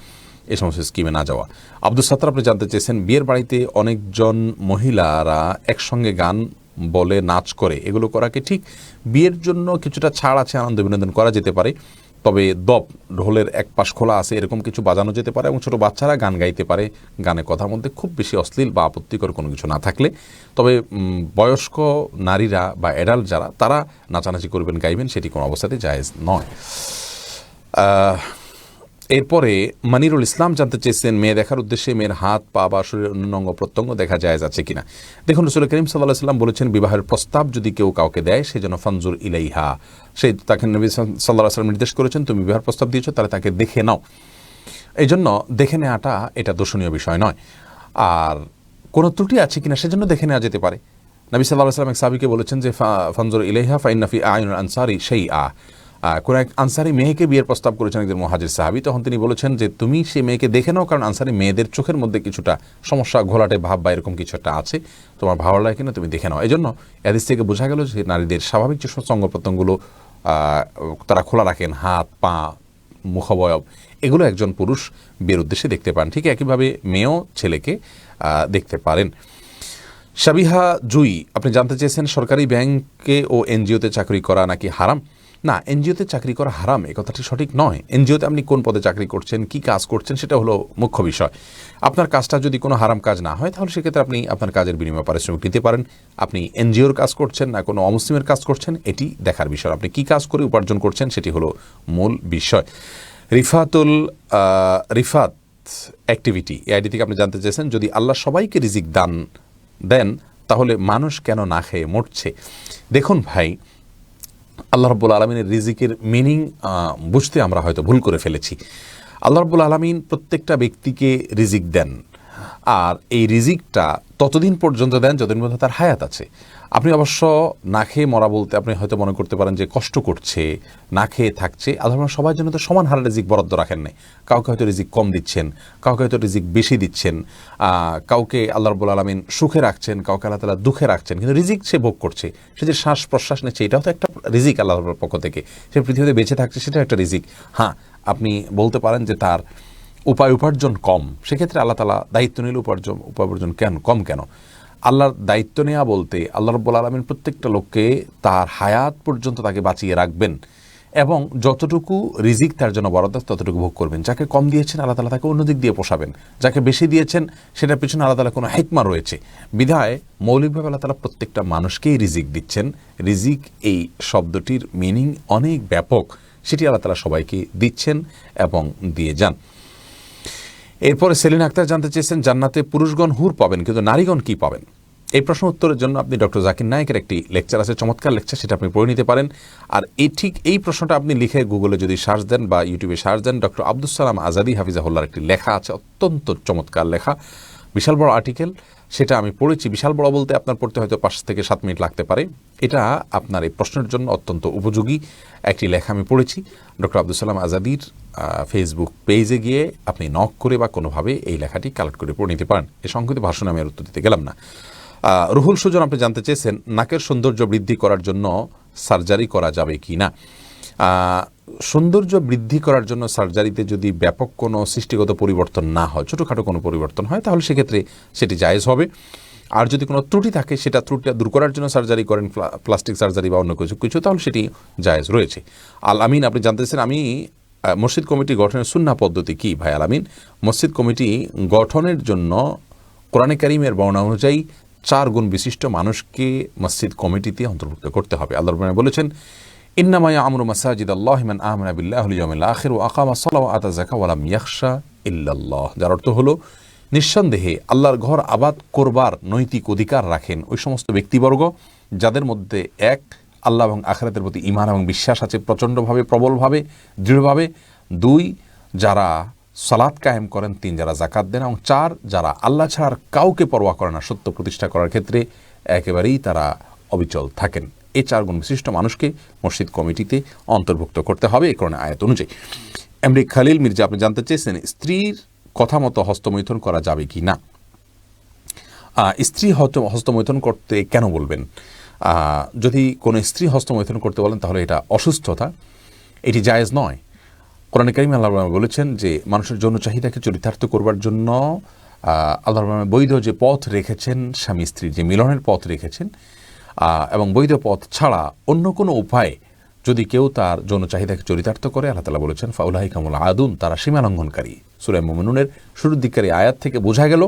এই সমস্ত স্কিমে না যাওয়া। আব্দুল সাত্তার আপনি জানতে চেয়েছেন বিয়ের বাড়িতে অনেকজন মহিলারা একসঙ্গে গান বলে নাচ করে, এগুলো করা কি ঠিক? বিয়ের জন্য কিছুটা ছাড় আছে, আনন্দ বিনোদন করা যেতে পারে, তবে ঢোলের এক পাশ খোলা আছে এরকম কিছু বাজানো যেতে পারে এবং ছোটো বাচ্চারা গান গাইতে পারে, গানের কথার মধ্যে খুব বেশি অশ্লীল বা আপত্তিকর কোনো কিছু না থাকলে। তবে বয়স্ক নারীরা বা অ্যাডাল্ট যারা, তারা নাচানাচি করবেন, গাইবেন, সেটি কোনো অবস্থাতে জায়েজ নয়। এরপরে মনিরুল ইসলাম জানতে চেয়েছেন মেয়ে দেখার উদ্দেশ্যে মেয়ের হাত, পা বা শরীরের অন্যান্য অঙ্গ প্রত্যঙ্গ দেখা জায়েজ আছে কিনা। দেখুন, রাসূল করিম সাল্লাল্লাহু আলাইহি ওয়াসাল্লাম বলেছেন বিবাহের প্রস্তাব যদি কেউ কাউকে দেয় সে যেন ফানজুর ইলাইহা, তাকে নবী সাল্লাল্লাহু আলাইহি ওয়াসাল্লাম নির্দেশ করেছেন তুমি বিবাহের প্রস্তাব দিয়েছো তাহলে তাকে দেখে নাও। এই জন্য দেখে নেওয়াটা এটা দোষণীয় বিষয় নয়। আর কোনো ত্রুটি আছে কিনা সেজন্য দেখে নেওয়া যেতে পারে। নবী সাল্লাল্লাহু আলাইহি ওয়াসাল্লাম এক সাহাবীকে বলেছেন যে ফানজুর ইলাইহা ফাইন্না ফি আয়ুনিল আনসারি শাইআ। কোন এক আনসারি মেয়েকে বিয়ের প্রস্তাব করেছেন একজন মুহাজির সাহাবী, তখন তিনি বলেছেন যে তুমি সেই মেয়েকে দেখে নাও, কারণ আনসারি মেয়েদের চোখের মধ্যে কিছুটা সমস্যা, ঘোলাটে ভাব বা এরকম কিছু একটা আছে, তোমার ভালো লাগে কিনা তুমি দেখে নাও। এই জন্য হাদিস থেকে বোঝা গেল যে নারীদের স্বাভাবিক যে অঙ্গ প্রত্যঙ্গগুলো তারা খোলা রাখেন, হাত, পা, মুখাবয়ব, এগুলো একজন পুরুষ বিয়ের উদ্দেশ্যে দেখতে পান। ঠিক একইভাবে মেয়েও ছেলেকে দেখতে পারেন। সাবিহা জুই আপনি জানতে চেয়েছেন সরকারি ব্যাংকে ও এনজিওতে চাকরি করা নাকি হারাম। না, এনজিওতে চাকরি করা হারাম এ কথাটি সঠিক নয়। এনজিওতে আপনি কোন পদে চাকরি করছেন, কি কাজ করছেন, সেটা হলো মুখ্য বিষয়। আপনার কাজটা যদি কোনো হারাম কাজ না হয় তাহলে সেক্ষেত্রে আপনি আপনার কাজের বিনিময়ে পারিশ্রমিক নিতে পারেন। আপনি এনজিওর কাজ করছেন না কোনো অমুসলিমের কাজ করছেন, এটি দেখার বিষয়। আপনি কি কাজ করে উপার্জন করছেন সেটি হলো মূল বিষয়। রিফাত অ্যাক্টিভিটি এআইডি থেকে আপনি জানতে চেয়েছেন যদি আল্লাহ সবাইকে রিজিক দেন তাহলে মানুষ কেন না খেয়ে মরছে? দেখুন ভাই, আল্লাহ রাব্বুল আলামিনের রিজিকের মিনিং বুঝতে আমরা হয়তো ভুল করে ফেলেছি। আল্লাহ রাব্বুল আলামিন প্রত্যেকটা ব্যক্তিকে রিজিক দেন, আর এই রিজিকটা ততদিন পর্যন্ত দেন যতদিন পর্যন্ত তার হায়াত আছে। আপনি অবশ্য না খেয়ে মরা বলতে আপনি হয়তো মনে করতে পারেন যে কষ্ট করছে, না খেয়ে থাকছে। আল্লাহ সবার জন্য তো সমান হারে রিজিক বরাদ্দ রাখেন নাই। কাউকে হয়তো রিজিক কম দিচ্ছেন, কাউকে হয়তো রিজিক বেশি দিচ্ছেন, কাউকে আল্লাহ রাব্বুল আলামিন সুখে রাখছেন, কাউকে আল্লাহ তাআলা দুঃখে রাখছেন, কিন্তু রিজিক সে ভোগ করছে। সে যে শ্বাস প্রশ্বাস নিচ্ছে, এটাও তো একটা রিজিক আল্লাহর পক্ষ থেকে। সে পৃথিবীতে বেঁচে থাকছে, সেটাও একটা রিজিক। হ্যাঁ, আপনি বলতে পারেন যে তার উপার্জন কম, সেক্ষেত্রে আল্লাহ তাআলা দায়িত্ব নিলে উপার্জন কম কেন? আল্লাহর দায়িত্ব নেওয়া বলতে আল্লাহ রাব্বুল আলামিন প্রত্যেকটা লোককে তার হায়াত পর্যন্ত তাকে বাঁচিয়ে রাখবেন এবং যতটুকু রিজিক তার জন্য বরাদ্দ ততটুকু ভোগ করবেন। যাকে কম দিয়েছেন আল্লাহ তাআলা তাকে অন্য দিক দিয়ে পোষাবেন, যাকে বেশি দিয়েছেন সেটার পিছনে আল্লাহ তাআলা কোনো হিকমা রয়েছে। বিধায় মৌলিকভাবে আল্লাহ তাআলা প্রত্যেকটা মানুষকেই রিজিক দিচ্ছেন। রিজিক এই শব্দটির মিনিং অনেক ব্যাপক, সেটি আল্লাহ তাআলা সবাইকে দিচ্ছেন এবং দিয়ে যান। এরপরে সেলিনা আক্তার জানতে চেয়েছেন, জান্নাতে পুরুষগণ হুর পাবেন কিন্তু নারীগণ কি পাবেন? এই প্রশ্ন উত্তরের জন্য আপনি ডক্টর জাকির নায়েকের একটি লেকচার আছে, চমৎকার লেকচার, সেটা আপনি পড়ে নিতে পারেন। আর এই প্রশ্নটা আপনি লিখে গুগলে যদি সার্চ দেন বা ইউটিউবে সার্চ দেন, ডক্টর আব্দুস সালাম আজাদি হাফিজাহুল্লাহর একটি লেখা আছে, অত্যন্ত চমৎকার লেখা, বিশাল বড় আর্টিকেল, সেটা আমি পড়েছি। বিশাল বড় বলতে আপনার পড়তে হয়তো 5 থেকে 7 মিনিট লাগতে পারে। এটা আপনার এই প্রশ্নের জন্য অত্যন্ত উপযোগী একটি লেখা আমি পড়েছি। ডক্টর আব্দুস সালাম আজাদির ফেসবুক পেজে গিয়ে আপনি নক করে বা কোনোভাবে এই লেখাটি কালেক্ট করে পড়ে নিতে পারেন। এই সংক্ষিপ্ত ভাষণে আমি আর উত্তর দিতে গেলাম না। রুহুল সুজন আপনি জানতে চেয়েছেন, নাকের সৌন্দর্য বৃদ্ধি করার জন্য সার্জারি করা যাবে কি না? সৌন্দর্য বৃদ্ধি করার জন্য সার্জারিতে যদি ব্যাপক কোনো সৃষ্টিগত পরিবর্তন না হয়, ছোটোখাটো কোনো পরিবর্তন হয়, তাহলে সেক্ষেত্রে সেটি জায়েজ হবে। আর যদি কোনো ত্রুটি থাকে, সেটা ত্রুটিটা দূর করার জন্য সার্জারি করেন, প্লাস্টিক সার্জারি বা অন্য কিছু, তাহলে সেটি জায়েজ রয়েছে। আল আমিন আপনি জানতে চাইছেন, আমি মসজিদ কমিটি গঠনের সুন্নাহ পদ্ধতি কি? ভাই আল আমিন, মসজিদ কমিটি গঠনের জন্য কোরআনে কারীমের বর্ণনা অনুযায়ী 4 গুণ বিশিষ্ট মানুষকে মসজিদ কমিটিতে অন্তর্ভুক্ত করতে হবে। আল্লাহ রাব্বুল আলামিন বলেছেন, ইন্নামা ইয়া'মুরু মাসাজিদাল্লাহি মান আমানা বিল্লাহি ওয়াল ইয়াউমিল আখির ওয়া আকামা সলাত ওয়া আতা যাকাত ওয়া লাম ইয়াখশা ইল্লাল্লাহ। যার অর্থ হলো, নিঃসন্দেহে আল্লাহর ঘর আবাদ করবার নৈতিক অধিকার রাখেন ওই সমস্ত ব্যক্তিবর্গ যাদের মধ্যে 1 আল্লাহ এবং আখিরাতের প্রতি ঈমান এবং বিশ্বাস আছে প্রচণ্ডভাবে, প্রবলভাবে, দৃঢ়ভাবে, 2 যারা সালাত কায়েম করেন, 3 যারা যাকাত দেন, এবং 4 যারা আল্লাহ ছাড়া কাউকে পরোয়া করে না, সত্য প্রতিষ্ঠা করার ক্ষেত্রে একেবারেই তারা অবিচল থাকেন। এই 4 গুণ বিশিষ্ট মানুষকে মসজিদ কমিটিতে অন্তর্ভুক্ত করতে হবে এই কোরআনের আয়াত অনুযায়ী। এমডি খালিল মির্জা আপনি জানতে চেয়েছেন, স্ত্রীর কথা মতো হস্তমৈথুন করা যাবে কি না? স্ত্রী হস্তমৈথুন করতে কেন বলবেন? যদি কোনো স্ত্রী হস্তমৈথুন করতে বলেন তাহলে এটা অসুস্থতা, এটি জায়েজ নয়। কোরআনে কারীমে আল্লাহ বলেছেন যে মানুষের যৌন চাহিদাকে চরিতার্থ করবার জন্য আল্লাহ বৈধ যে পথ রেখেছেন, স্বামী স্ত্রীর যে মিলনের পথ রেখেছেন, এবং বৈধ পথ ছাড়া অন্য কোনো উপায়ে যদি কেউ তার যৌন চাহিদাকে চরিতার্থ করে, আল্লাহ তাআলা বলেছেন ফাউলাইকা হুমুল আদুন, তারা সীমা লঙ্ঘনকারী। সূরা মুমিনুনের শুরুর দিকের আয়াত থেকে বোঝা গেল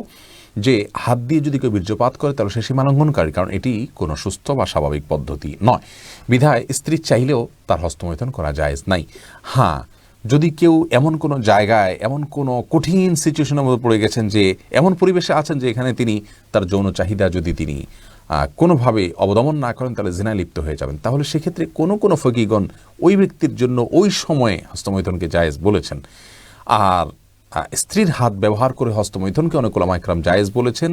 যে হাত দিয়ে যদি কেউ বীর্যপাত করে তাহলে সে সীমা লঙ্ঘনকারী, কারণ এটি কোনো সুস্থ বা স্বাভাবিক পদ্ধতি নয়। বিধায় স্ত্রী চাইলেও তার হস্তমৈথুন করা জায়েজ নাই। হ্যাঁ, যদি কেউ এমন কোনো জায়গায়, এমন কোনো কঠিন সিচুয়েশনের মধ্যে পড়ে গেছেন, যে এমন পরিবেশে আছেন যে এখানে তিনি তার যৌন চাহিদা যদি তিনি কোনোভাবে অবদমন না করেন তাহলে জিনায় লিপ্ত হয়ে যাবেন, তাহলে সেক্ষেত্রে কোনো ফকিগণ ওই ব্যক্তির জন্য ওই সময়ে হস্তমৈথুনকে জায়েজ বলেছেন। আর স্ত্রীর হাত ব্যবহার করে হস্তমৈথুনকে অনেক উলামা ইকরাম জায়েজ বলেছেন,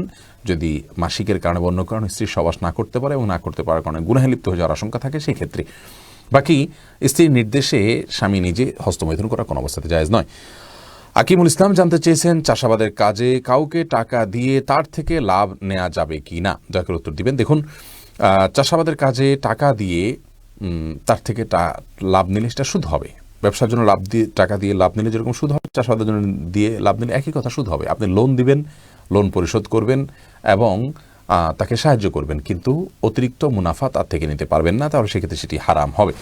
যদি মাসিকের কারণে বা অন্য কারণে স্ত্রীর সহবাস না করতে পারে এবং না করতে পারার কারণে গুনাহে লিপ্ত হয়ে যাওয়ার আশঙ্কা থাকে, সেই ক্ষেত্রে। বাকি স্ত্রীর নির্দেশে স্বামী নিজে হস্তমৈথুন করা কোনো অবস্থাতে জায়েজ নয়। আকিমুল ইসলাম জানতে চেয়েছেন, চাষাবাদের কাজে কাউকে টাকা দিয়ে তার থেকে লাভ নেওয়া যাবে কি না? দয়া করে উত্তর দিবেন। দেখুন, চাষাবাদের কাজে টাকা দিয়ে তার থেকে লাভ নিলে সেটা সুদ হবে। ব্যবসার জন্য টাকা দিয়ে লাভ নিলে যেরকম সুদ হবে, চাষাবাদের জন্য দিয়ে লাভ নিলে একই কথা, সুদ হবে। আপনি লোন দিবেন, লোন পরিশোধ করবেন এবং তাকে সাহায্য করবেন, কিন্তু অতিরিক্ত মুনাফা তার থেকে নিতে পারবেন না, তাহলে সেক্ষেত্রে সেটি হারাম হবে।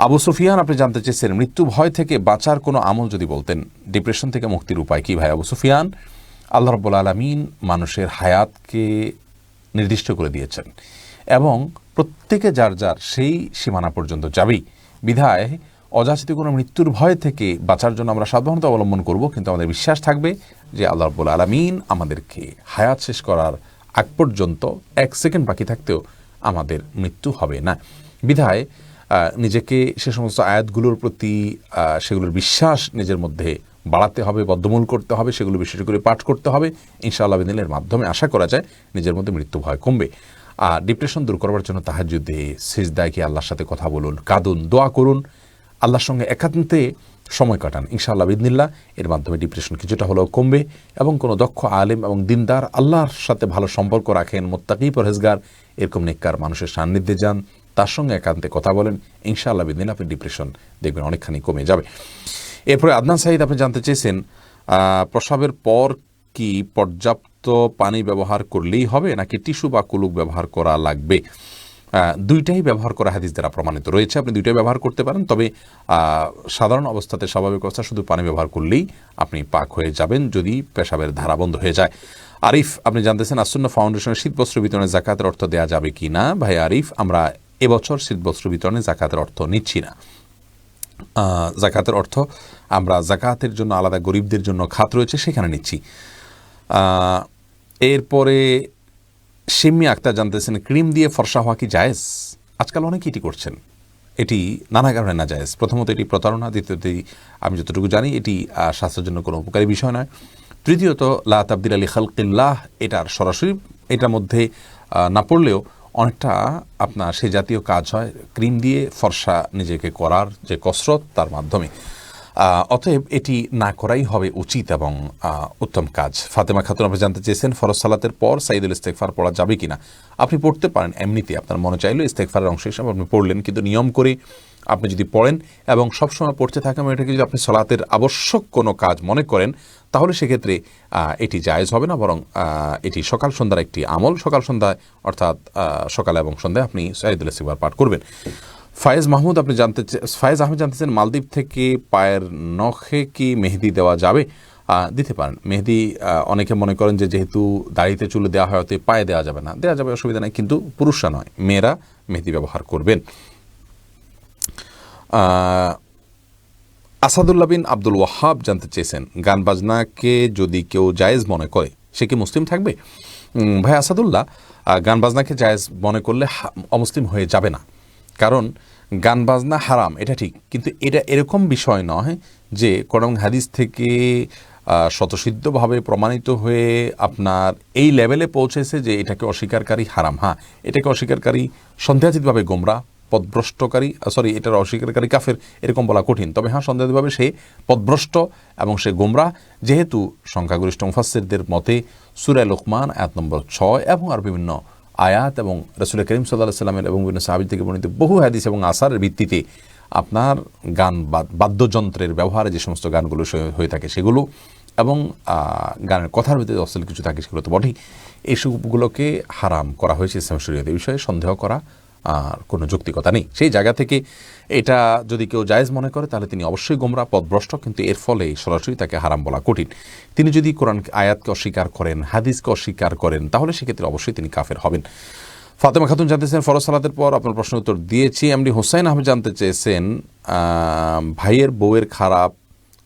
আবু সুফিয়ান আপনি জানতে চেয়েছেন, মৃত্যু ভয় থেকে বাঁচার কোনো আমল যদি বলতেন, ডিপ্রেশন থেকে মুক্তির উপায় কি? ভাই আবু সুফিয়ান, আল্লাহ রাব্বুল আলামিন মানুষের হায়াতকে নির্দিষ্ট করে দিয়েছেন এবং প্রত্যেকে যার যার সেই সীমানা পর্যন্ত যাবেই। বিধায় অযাচিত কোনো মৃত্যুর ভয় থেকে বাঁচার জন্য আমরা সাবধানতা অবলম্বন করব, কিন্তু আমাদের বিশ্বাস থাকবে যে আল্লাহ রাব্বুল আলামিন আমাদেরকে হায়াত শেষ করার আগ পর্যন্ত 1 সেকেন্ড বাকি থাকতেও আমাদের মৃত্যু হবে না। বিধায় নিজেকে সে সমস্ত আয়াতগুলোর প্রতি সেগুলোর বিশ্বাস নিজের মধ্যে বাড়াতে হবে, বদ্ধমূল করতে হবে, সেগুলো বিশেষ করে পাঠ করতে হবে। ইনশাআল্লাহ বিদিনের মাধ্যমে আশা করা যায় নিজের মধ্যে মৃত্যু ভয় কমবে। আর ডিপ্রেশন দূর করবার জন্য তাহাজ্জুদে সিজদায় গিয়ে আল্লাহর সাথে কথা বলুন, কাঁদুন, দোয়া করুন, আল্লাহর সঙ্গে একান্তে সময় কাটান। ইনশাআল্লাহ বিদিনিল্লাহ এর মাধ্যমে ডিপ্রেশন কিছুটা হলেও কমবে। এবং কোনো দক্ষ আলেম এবং দিনদার, আল্লাহর সাথে ভালো সম্পর্ক রাখেন, মুত্তাকি পরহেজগার এরকম নেককার মানুষের সান্নিধ্যে যান, তার সঙ্গে একান্তে কথা বলেন, ইনশাআল্লাহ বিদিনিল্লাহ আপনি ডিপ্রেশন দেখবেন অনেকখানি কমে যাবে। এরপরে আদনান সাঈদ আপনি জানতে চেয়েছেন প্রস্রাবের পর কি পর্যাপ্ত পানি ব্যবহার করলেই হবে নাকি টিস্যু বা কুলুক ব্যবহার করা লাগবে? দুইটাই ব্যবহার করা হাদিস দ্বারা প্রমাণিত রয়েছে, আপনি দুইটাই ব্যবহার করতে পারেন। তবে সাধারণ অবস্থাতে, স্বাভাবিক অবস্থা শুধু পানি ব্যবহার করলেই আপনি পাক হয়ে যাবেন যদি পেশাবের ধারা বন্ধ হয়ে যায়। আরিফ আপনি জানতেছেন আসুন্নাহ ফাউন্ডেশনের শীতবস্ত্র বিতরণে জাকাতের অর্থ দেওয়া যাবে কি না? ভাই আরিফ, আমরা এবছর শীতবস্ত্র বিতরণে জাকাতের অর্থ নিচ্ছি না। জাকাতের অর্থ আমরা জাকাতের জন্য আলাদা গরিবদের জন্য খাত রয়েছে সেখানে নিচ্ছি। এরপরে সিম্মি আক্তার জানতেছেন ক্রিম দিয়ে ফর্সা হওয়া কি জায়েজ? আজকাল অনেকে এটি করছেন, এটি নানা কারণে না জায়েজ। প্রথমত এটি প্রতারণা, দ্বিতীয়ত আমি যতটুকু জানি এটি স্বাস্থ্যের জন্য কোনো উপকারী বিষয় নয়, তৃতীয়ত লা তাবদিল আলি খালকিল্লাহ, এটার সরাসরি এটার মধ্যে না পড়লেও অনেকটা আপনার সে জাতীয় কাজ হয় ক্রিম দিয়ে ফর্সা নিজেকে করার যে কসরত তার মাধ্যমে। অতএব এটি না করাই হবে উচিত এবং উত্তম কাজ। ফাতেমা খাতুন আপনি জানতে চেয়েছেন ফরজ সালাতের পর সাইদুল ইস্তেগফার পড়া যাবে কিনা? আপনি পড়তে পারেন, এমনিতে আপনার মনে চাইলে ইস্তেগফারের অংশ হিসাবে আপনি পড়লেন, কিন্তু নিয়ম করে আপনি যদি পড়েন এবং সবসময় পড়তে থাকেন, এটাকে যদি আপনি সালাতের আবশ্যক কোনো কাজ মনে করেন তাহলে সেক্ষেত্রে এটি জায়েজ হবে না, বরং এটি সকাল সন্ধ্যার একটি আমল। সকাল সন্ধ্যায় অর্থাৎ সকালে এবং সন্ধ্যায় আপনি সাইদুল ইস্তেগফার পাঠ করবেন। ফায়েজ আহমেদ জানতেছেন মালদ্বীপ থেকে পায়ের নখে কি মেহেদি দেওয়া যাবে? দিতে পারেন মেহেদি। অনেকে মনে করেন যে যেহেতু দাড়িতে চুলে দেওয়া হয় অতএব পায়ে দেওয়া যাবে না, দেওয়া যাবে, অসুবিধা নেই, কিন্তু পুরুষরা নয়, মেয়েরা মেহেদি ব্যবহার করবেন। আসাদুল্লাহ বিন আব্দুল ওয়াহাব জানতে চেয়েছেন গান বাজনাকে যদি কেউ জায়েজ মনে করে সে কি মুসলিম থাকবে? ভাই আসাদুল্লাহ, গান বাজনাকে জায়েজ মনে করলে অমুসলিম হয়ে যাবে না, কারণ গান বাজনা হারাম এটা ঠিক, কিন্তু এটা এরকম বিষয় নয় যে কোরআন হাদিস থেকে স্বতঃসিদ্ধভাবে প্রমাণিত হয়ে আপনার এই লেভেলে পৌঁছেছে যে এটাকে অস্বীকারী হারাম। হ্যাঁ, এটাকে অস্বীকারী সন্দেহাতীতভাবে গোমরা, পথভ্রষ্টকারী, এটার অস্বীকারী কাফের এরকম বলা কঠিন, তবে হ্যাঁ সন্দেহাতীতভাবে সে পথভ্রষ্ট এবং সে গোমরা, যেহেতু সংখ্যাগরিষ্ঠ মুফাসসিরদের মতে সূরা লুকমান আয়াত নম্বর 6 এবং আর বিভিন্ন আয়াত এবং রাসূল করিম সাল্লাল্লাহু আলাইহি ওয়াসাল্লামের এবং বিভিন্ন সাহাবী থেকে বর্ণিত বহু হাদিস এবং আসারের ভিত্তিতে আপনার গান বাদ্যযন্ত্রের ব্যবহারে যে সমস্ত গানগুলো হয়ে থাকে সেগুলো এবং গানের কথার ভিতরে অশ্লীল কিছু থাকে সেগুলো তো বটেই, এইসবগুলোকে হারাম করা হয়েছে ইসলাম শরীয়তের বিষয়ে সন্দেহ করা আর কোনো যৌক্তিকতা নেই। সেই জায়গা থেকে এটা যদি কেউ জায়েজ মনে করে তাহলে তিনি অবশ্যই গোমরা, পথভ্রষ্ট, কিন্তু এর ফলে সরাসরি তাকে হারাম বলা কঠিন। তিনি যদি কোরআন আয়াতকে অস্বীকার করেন, হাদিসকে অস্বীকার করেন, তাহলে সেক্ষেত্রে অবশ্যই তিনি কাফের হবেন। ফাতেমা খাতুন জানতেছেন ফরজ সালাতের পর আপনার প্রশ্ন উত্তর দিয়েছি। এমডি হোসাইন আহমেদ জানতে চেয়েছেন ভাইয়ের বউয়ের খারাপ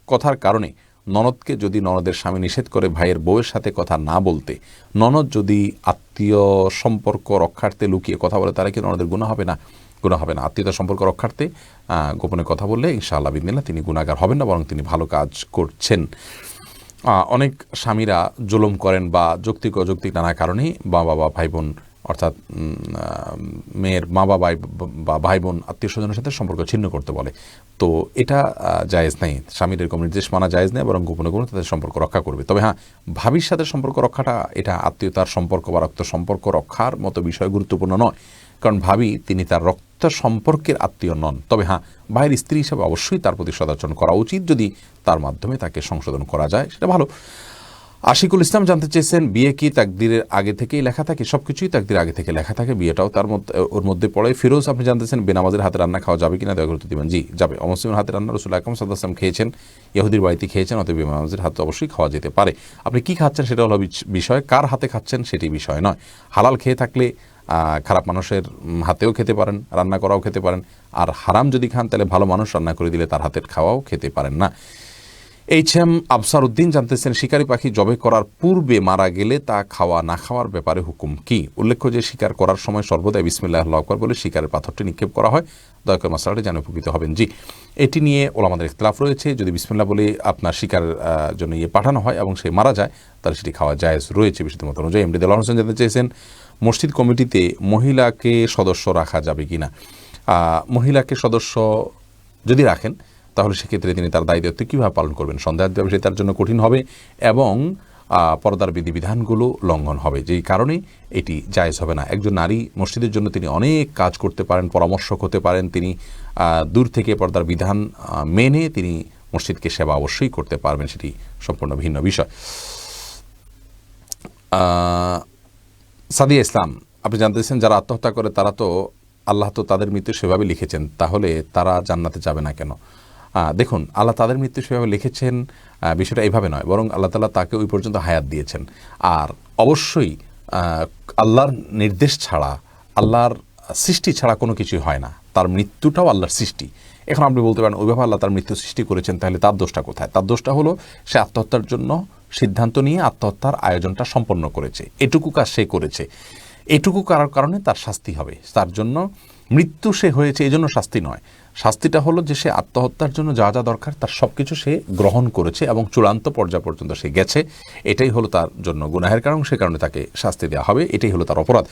কথার কারণে ননদকে যদি ননদের স্বামী নিষেধ করে ভাইয়ের বউয়ের সাথে কথা না বলতে, ননদ যদি আত্মীয় সম্পর্ক রক্ষার্থে লুকিয়ে কথা বলে তারা কি ননদের গুনাহ হবে না? গুনাহ হবে না। আত্মীয়তা সম্পর্ক রক্ষার্থে গোপনে কথা বললে ইনশাআল্লাহ বিদিনিল্লাহ তিনি গুনাহগার হবেন না, বরং তিনি ভালো কাজ করছেন। অনেক স্বামীরা জুলুম করেন বা যৌক্তিক অযৌক্তিক নানা কারণেই বাবা ভাই বোন অর্থাৎ মেয়ের মা বাবা বা ভাই বোন আত্মীয় স্বজনের সাথে সম্পর্ক ছিন্ন করতে বলে, তো এটা জায়েজ নেই। স্বামীর এরকম নির্দেশ মানা জায়েজ নেই, বরং গোপনে গোপনে তাদের সম্পর্ক রক্ষা করবে। তবে হ্যাঁ, ভাবির সাথে সম্পর্ক রক্ষাটা এটা আত্মীয়তার সম্পর্ক বা রক্ত সম্পর্ক রক্ষার মতো বিষয় গুরুত্বপূর্ণ নয়, কারণ ভাবি তিনি তার রক্ত সম্পর্কের আত্মীয় নন। তবে হ্যাঁ, ভাইয়ের স্ত্রী হিসেবে অবশ্যই তার প্রতি সদাচরণ করা উচিত, যদি তার মাধ্যমে তাকে সংশোধন করা যায় সেটা ভালো। আশিকুল ইসলাম জানতে চেয়েছেন বিয়ে কি তাকদিরের আগে থেকেই লেখা থাকে? সব কিছুই তাকদির আগে থেকে লেখা থাকে, বিয়েটাও তার মধ্যে ওর মধ্যে পড়ে। ফিরোজ আপনি জানতেছেন বেনামাজের হাতে রান্না খাওয়া যাবে কিনা, দয়া করে দিবেন। জি যাবে। অমুসলিমের হাতে রান্না রাসূল আকরাম সাল্লাল্লাহু আলাইহি ওয়াসাল্লাম খেয়েছেন, ইহুদির বাড়িতে খেয়েছেন, অতএব বেনামাজের হাতে অবশ্যই খাওয়া যেতে পারে। আপনি কি খাচ্ছেন সেটা হলো বিষয়, কার হাতে খাচ্ছেন সেটি বিষয় নয়। হালাল খেয়ে থাকলে খারাপ মানুষের হাতেও খেতে পারেন, রান্না করাও খেতে পারেন, আর হারাম যদি খান তাহলে ভালো মানুষ রান্না করে দিলে তার হাতের খাওয়াও খেতে পারেন না। এইচ.এম. আফসার উদ্দিন জানতেছেন, শিকারি পাখি জবাই করার পূর্বে মারা গেলে তা খাওয়া না খাওয়ার ব্যাপারে হুকুম কি? উল্লেখ্য যে শিকার করার সময় সর্বদাই বিসমিল্লাহ আল্লাহু আকবার বলে শিকারের পাথরটি নিক্ষেপ করা হয়। দয়া করে মাসআলাটি জানে উপকৃত হবেন। জি, এটি নিয়ে ওলামাদের ইখতিলাফ রয়েছে। যদি বিসমিল্লাহ বলে আপনার শিকার জন্য পাঠানো হয় এবং সে মারা যায়, তাহলে সেটি খাওয়া জায়েজ রয়েছে বিশুদ্ধ মত অনুযায়ী। এমডি দেলোয়ার হোসেন জানতে চেয়েছেন, মসজিদ কমিটিতে মহিলাকে সদস্য রাখা যাবে কিনা? মহিলাকে সদস্য যদি রাখেন, তাহলে সেক্ষেত্রে তিনি তার দায়িত্ব কীভাবে পালন করবেন? সন্দেহাতীত বিষয় তার জন্য কঠিন হবে এবং পর্দার বিধিবিধানগুলো লঙ্ঘন হবে, যেই কারণে এটি জায়েজ হবে না। একজন নারী মসজিদের জন্য তিনি অনেক কাজ করতে পারেন, পরামর্শক হতে পারেন, তিনি দূর থেকে পর্দার বিধান মেনে তিনি মসজিদকে সেবা অবশ্যই করতে পারবেন, সেটি সম্পূর্ণ ভিন্ন বিষয়। সাদিয়া ইসলাম, আপনি জানতেছেন যারা আত্মহত্যা করে তারা তো আল্লাহ তো তাদের মৃত্যু সেভাবে লিখেছেন, তাহলে তারা জান্নাতে যাবে না কেন? দেখুন, আল্লাহ তাদের মৃত্যু সেভাবে লিখেছেন, বিষয়টা এইভাবে নয়, বরং আল্লাহ তাআলা তাকে ওই পর্যন্ত হায়াত দিয়েছেন। আর অবশ্যই আল্লাহর নির্দেশ ছাড়া, আল্লাহর সৃষ্টি ছাড়া কোনো কিছুই হয় না। তার মৃত্যুটাও আল্লাহর সৃষ্টি। এখন আপনি বলতে পারেন ওইভাবে আল্লাহ তার মৃত্যু সৃষ্টি করেছেন, তাহলে তার দোষটা কোথায়? তার দোষটা হলো সে আত্মহত্যার জন্য সিদ্ধান্ত নিয়ে আত্মহত্যার আয়োজনটা সম্পন্ন করেছে, এটুকু কাজ সে করেছে। এটুকু করার কারণে তার শাস্তি হবে। তার জন্য মৃত্যু সে হয়েছে এই জন্য শাস্তি নয়। শাস্তিটা হলো যে সে আত্মহত্যার জন্য যা যা দরকার তার সব কিছু সে গ্রহণ করেছে এবং চূড়ান্ত পর্যায় পর্যন্ত সে গেছে। এটাই হলো তার জন্য গুনাহের কারণ, সে কারণে তাকে শাস্তি দেওয়া হবে। এটাই হলো তার অপরাধ।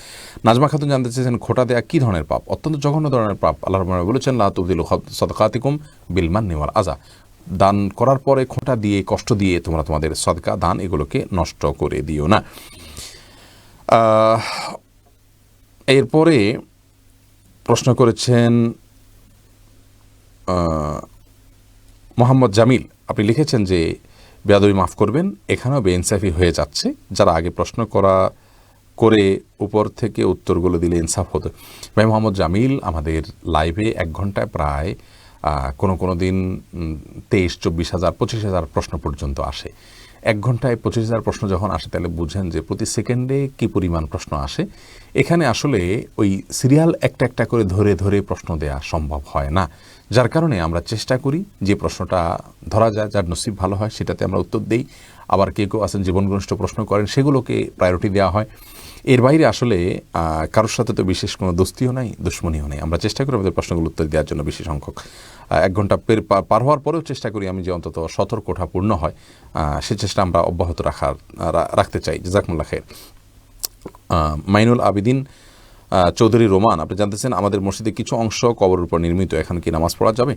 নাজমা খাতুন জানতে চেয়েছেন, খোঁটা দেয়া কী ধরনের পাপ? অত্যন্ত জঘন্য ধরনের পাপ। আল্লাহ রাব্বুল আলামিন বলেছেন, লা তুবদিলু সাদাকাতিকুম বিল মান্নি ওয়াল আযা। দান করার পরে খোঁটা দিয়ে, কষ্ট দিয়ে তোমরা তোমাদের সদকা দান এগুলোকে নষ্ট করে দিও না। এরপরে প্রশ্ন করেছেন মোহাম্মদ জামিল, আপনি লিখেছেন যে বেয়াদবি মাফ করবেন, এখানেও বেইনসাফি হয়ে যাচ্ছে। যারা আগে প্রশ্ন করে উপর থেকে উত্তরগুলো দিলে ইনসাফ হতো। ভাই মোহাম্মদ জামিল, আমাদের লাইভে 1 ঘন্টায় প্রায় কোনো দিন 23-24 হাজার 25 হাজার প্রশ্ন পর্যন্ত আসে। 1 ঘন্টায় 25 হাজার প্রশ্ন যখন আসে, তাহলে বুঝেন যে প্রতি সেকেন্ডে কী পরিমাণ প্রশ্ন আসে। এখানে আসলে ওই সিরিয়াল একটা একটা করে ধরে ধরে প্রশ্ন দেয়া সম্ভব হয় না, যার কারণে আমরা চেষ্টা করি যে প্রশ্নটা ধরা যায়, যার নসিব ভালো হয় সেটাতে আমরা উত্তর দেই। আবার কেউ আছেন জীবনঘনিষ্ঠ প্রশ্ন করেন, সেগুলোকে প্রায়োরিটি দেওয়া হয়। এর বাইরে আসলে কারোর সাথে তো বিশেষ কোনো দোস্তিও নাই, দুশ্মনীও নেই। আমরা চেষ্টা করি আমাদের প্রশ্নগুলো উত্তর দেওয়ার জন্য বেশি সংখ্যক। 1 ঘন্টা পার হওয়ার পরেও চেষ্টা করি আমি যে অন্তত সতর্কতা পূর্ণ হয়, সে চেষ্টা আমরা অব্যাহত রাখতে চাই। জাযাকুমুল্লাহ খাইর। মাইনুল আবিদিন চৌধুরী রোমান, আপনি জানতেছেন আমাদের মসজিদে কিছু অংশ কবরের উপর নির্মিত, এখানে কি নামাজ পড়া যাবে?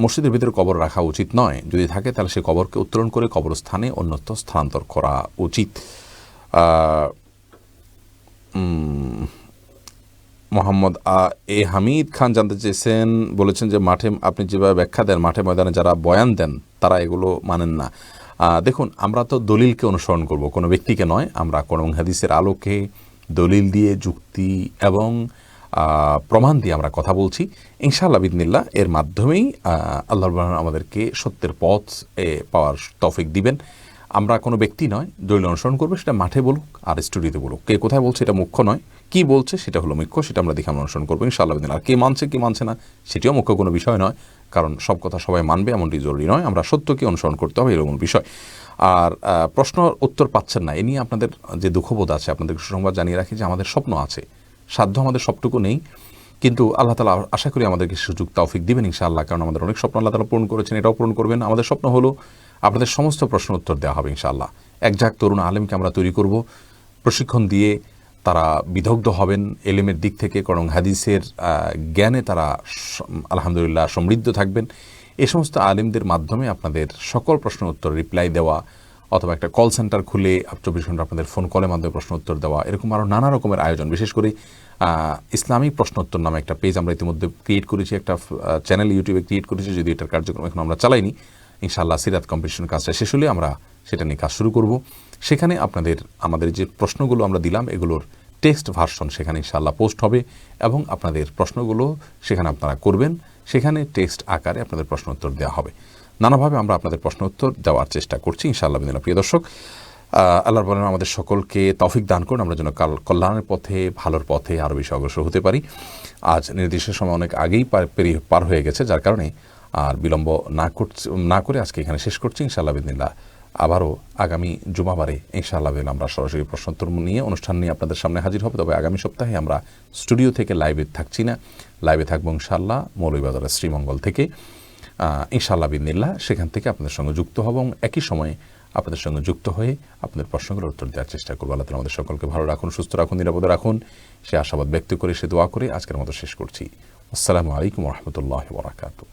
মসজিদের ভিতরে কবর রাখা উচিত নয়। যদি থাকে তাহলে সেই কবরকে উত্তোলন করে কবরস্থানে অন্যত্র স্থানান্তর করা উচিত। মোহাম্মদ হামিদ খান জানতে চেয়েছেন, বলেছেন যে মাঠে আপনি যেভাবে ব্যাখ্যা দেন, মাঠে ময়দানে যারা বয়ান দেন তারা এগুলো মানেন না। দেখুন, আমরা তো দলিলকে অনুসরণ করব, কোনো ব্যক্তিকে নয়। আমরা কোরআন হাদিসের আলোকে দলিল দিয়ে, যুক্তি এবং প্রমাণ দিয়ে আমরা কথা বলছি। ইনশাআল্লাহ বিদিনিল্লাহ এর মাধ্যমেই আল্লাহ আমাদেরকে সত্যের পথ পাওয়ার তৌফিক দিবেন। আমরা কোনো ব্যক্তি নয়, দলিল অনুসরণ করবে, সেটা মাঠে বলুক আর স্টুডিওতে বলুক। কে কোথায় বলছে এটা মুখ্য নয়, কি বলছে সেটা হলো মুখ্য, সেটা আমরা দেখে আমরা অনুসরণ করবো ইনশাআল্লাহ বিদিনিল্লাহ। আর কে মানছে কি মানছে না সেটিও মুখ্য কোনো বিষয় নয়, কারণ সব কথা সবাই মানবে এমনটি জরুরি নয়। আমরা সত্যকে অনুসরণ করতে হবে, এরকম বিষয়। আর প্রশ্ন উত্তর পাচ্ছেন না, এ নিয়ে আপনাদের যে দুঃখবোধ আছে, আপনাদের সুসংবাদ জানিয়ে রাখি যে আমাদের স্বপ্ন আছে, সাধ্য আমাদের সবটুকু নেই, কিন্তু আল্লাহ তাআলা আশা করি আমাদেরকে সুযোগ তৌফিক দিবেন ইনশাআল্লাহ। কারণ আমাদের অনেক স্বপ্ন আল্লাহ তাআলা পূরণ করেছেন, এটাও পূরণ করবেন। আমাদের স্বপ্ন হলো আপনাদের সমস্ত প্রশ্ন উত্তর দেওয়া হবে ইনশাআল্লাহ। একঝাঁক তরুণ আলেমকে আমরা তৈরি করব, প্রশিক্ষণ দিয়ে তারা বিদগ্ধ হবেন এলেমের দিক থেকে, কোরআন হাদিসের জ্ঞানে তারা আলহামদুলিল্লাহ সমৃদ্ধ থাকবেন। এই সমস্ত আলেমদের মাধ্যমে আপনাদের সকল প্রশ্ন উত্তর রিপ্লাই দেওয়া, অথবা একটা কল সেন্টার খুলে 24 ঘন্টা আপনাদের ফোন কলের মাধ্যমে প্রশ্ন উত্তর দেওয়া, এরকম আরও নানা রকমের আয়োজন। বিশেষ করে ইসলামিক প্রশ্ন উত্তর নামে একটা পেজ আমরা ইতিমধ্যে ক্রিয়েট করেছি, একটা চ্যানেল ইউটিউবে ক্রিয়েট করেছি, যদি এটার কার্যক্রম এখন আমরা চালাইনি। ইনশাআল্লাহ সিরাত কম্পিটিশন কাজটা শেষ হলে আমরা সেটা নিয়ে কাজ শুরু করব। সেখানে আমাদের যে প্রশ্নগুলো আমরা দিলাম এগুলোর টেক্সট ভার্সন সেখানে ইনশাআল্লাহ পোস্ট হবে, এবং আপনাদের প্রশ্নগুলো সেখানে আপনারা করবেন, সেখানে টেক্সট আকারে আপনাদের প্রশ্ন উত্তর দেওয়া হবে। নানাভাবে আমরা আপনাদের প্রশ্ন উত্তর দেওয়ার চেষ্টা করছি ইনশাআল্লাহ বিদিনিল্লাহ। প্রিয় দর্শক, আল্লাহর বলেন আমাদের সকলকে তৌফিক দান করুন, আমরা যেন কল্যাণের পথে, ভালোর পথে আরও বেশি অগ্রসর হতে পারি। আজ নির্দিষ্ট সময় অনেক আগেই পার হয়ে গেছে, যার কারণে আর বিলম্ব না করে আজকে এখানে শেষ করছি ইনশাআল্লাহ বিদিনিল্লাহ। আবারও আগামী জুমাবারে ইনশাআল্লাহ আমরা সরাসরি প্রশ্নোত্তর নিয়ে অনুষ্ঠান নিয়ে আপনাদের সামনে হাজির হব। তবে আগামী সপ্তাহে আমরা স্টুডিও থেকে লাইভে থাকছি না, লাইভে থাকবো ইনশাআল্লাহ মৌলভীবাজারের শ্রীমঙ্গল থেকে ইনশাআল্লাহ বিদিনিল্লাহ। সেখান থেকে আপনাদের সঙ্গে যুক্ত হব এবং একই সময়ে আপনাদের সঙ্গে যুক্ত হয়ে আপনাদের প্রশ্নগুলোর উত্তর দেওয়ার চেষ্টা করবো। আল্লাহ তাআলা আমাদের সকলকে ভালো রাখুন, সুস্থ রাখুন, নিরাপদে রাখুন, সে আশাবাদ ব্যক্ত করে সে দোয়া করে আজকের মতো শেষ করছি। আসসালামু আলাইকুম ওয়া রাহমাতুল্লাহি ওয়া বারাকাতুহু।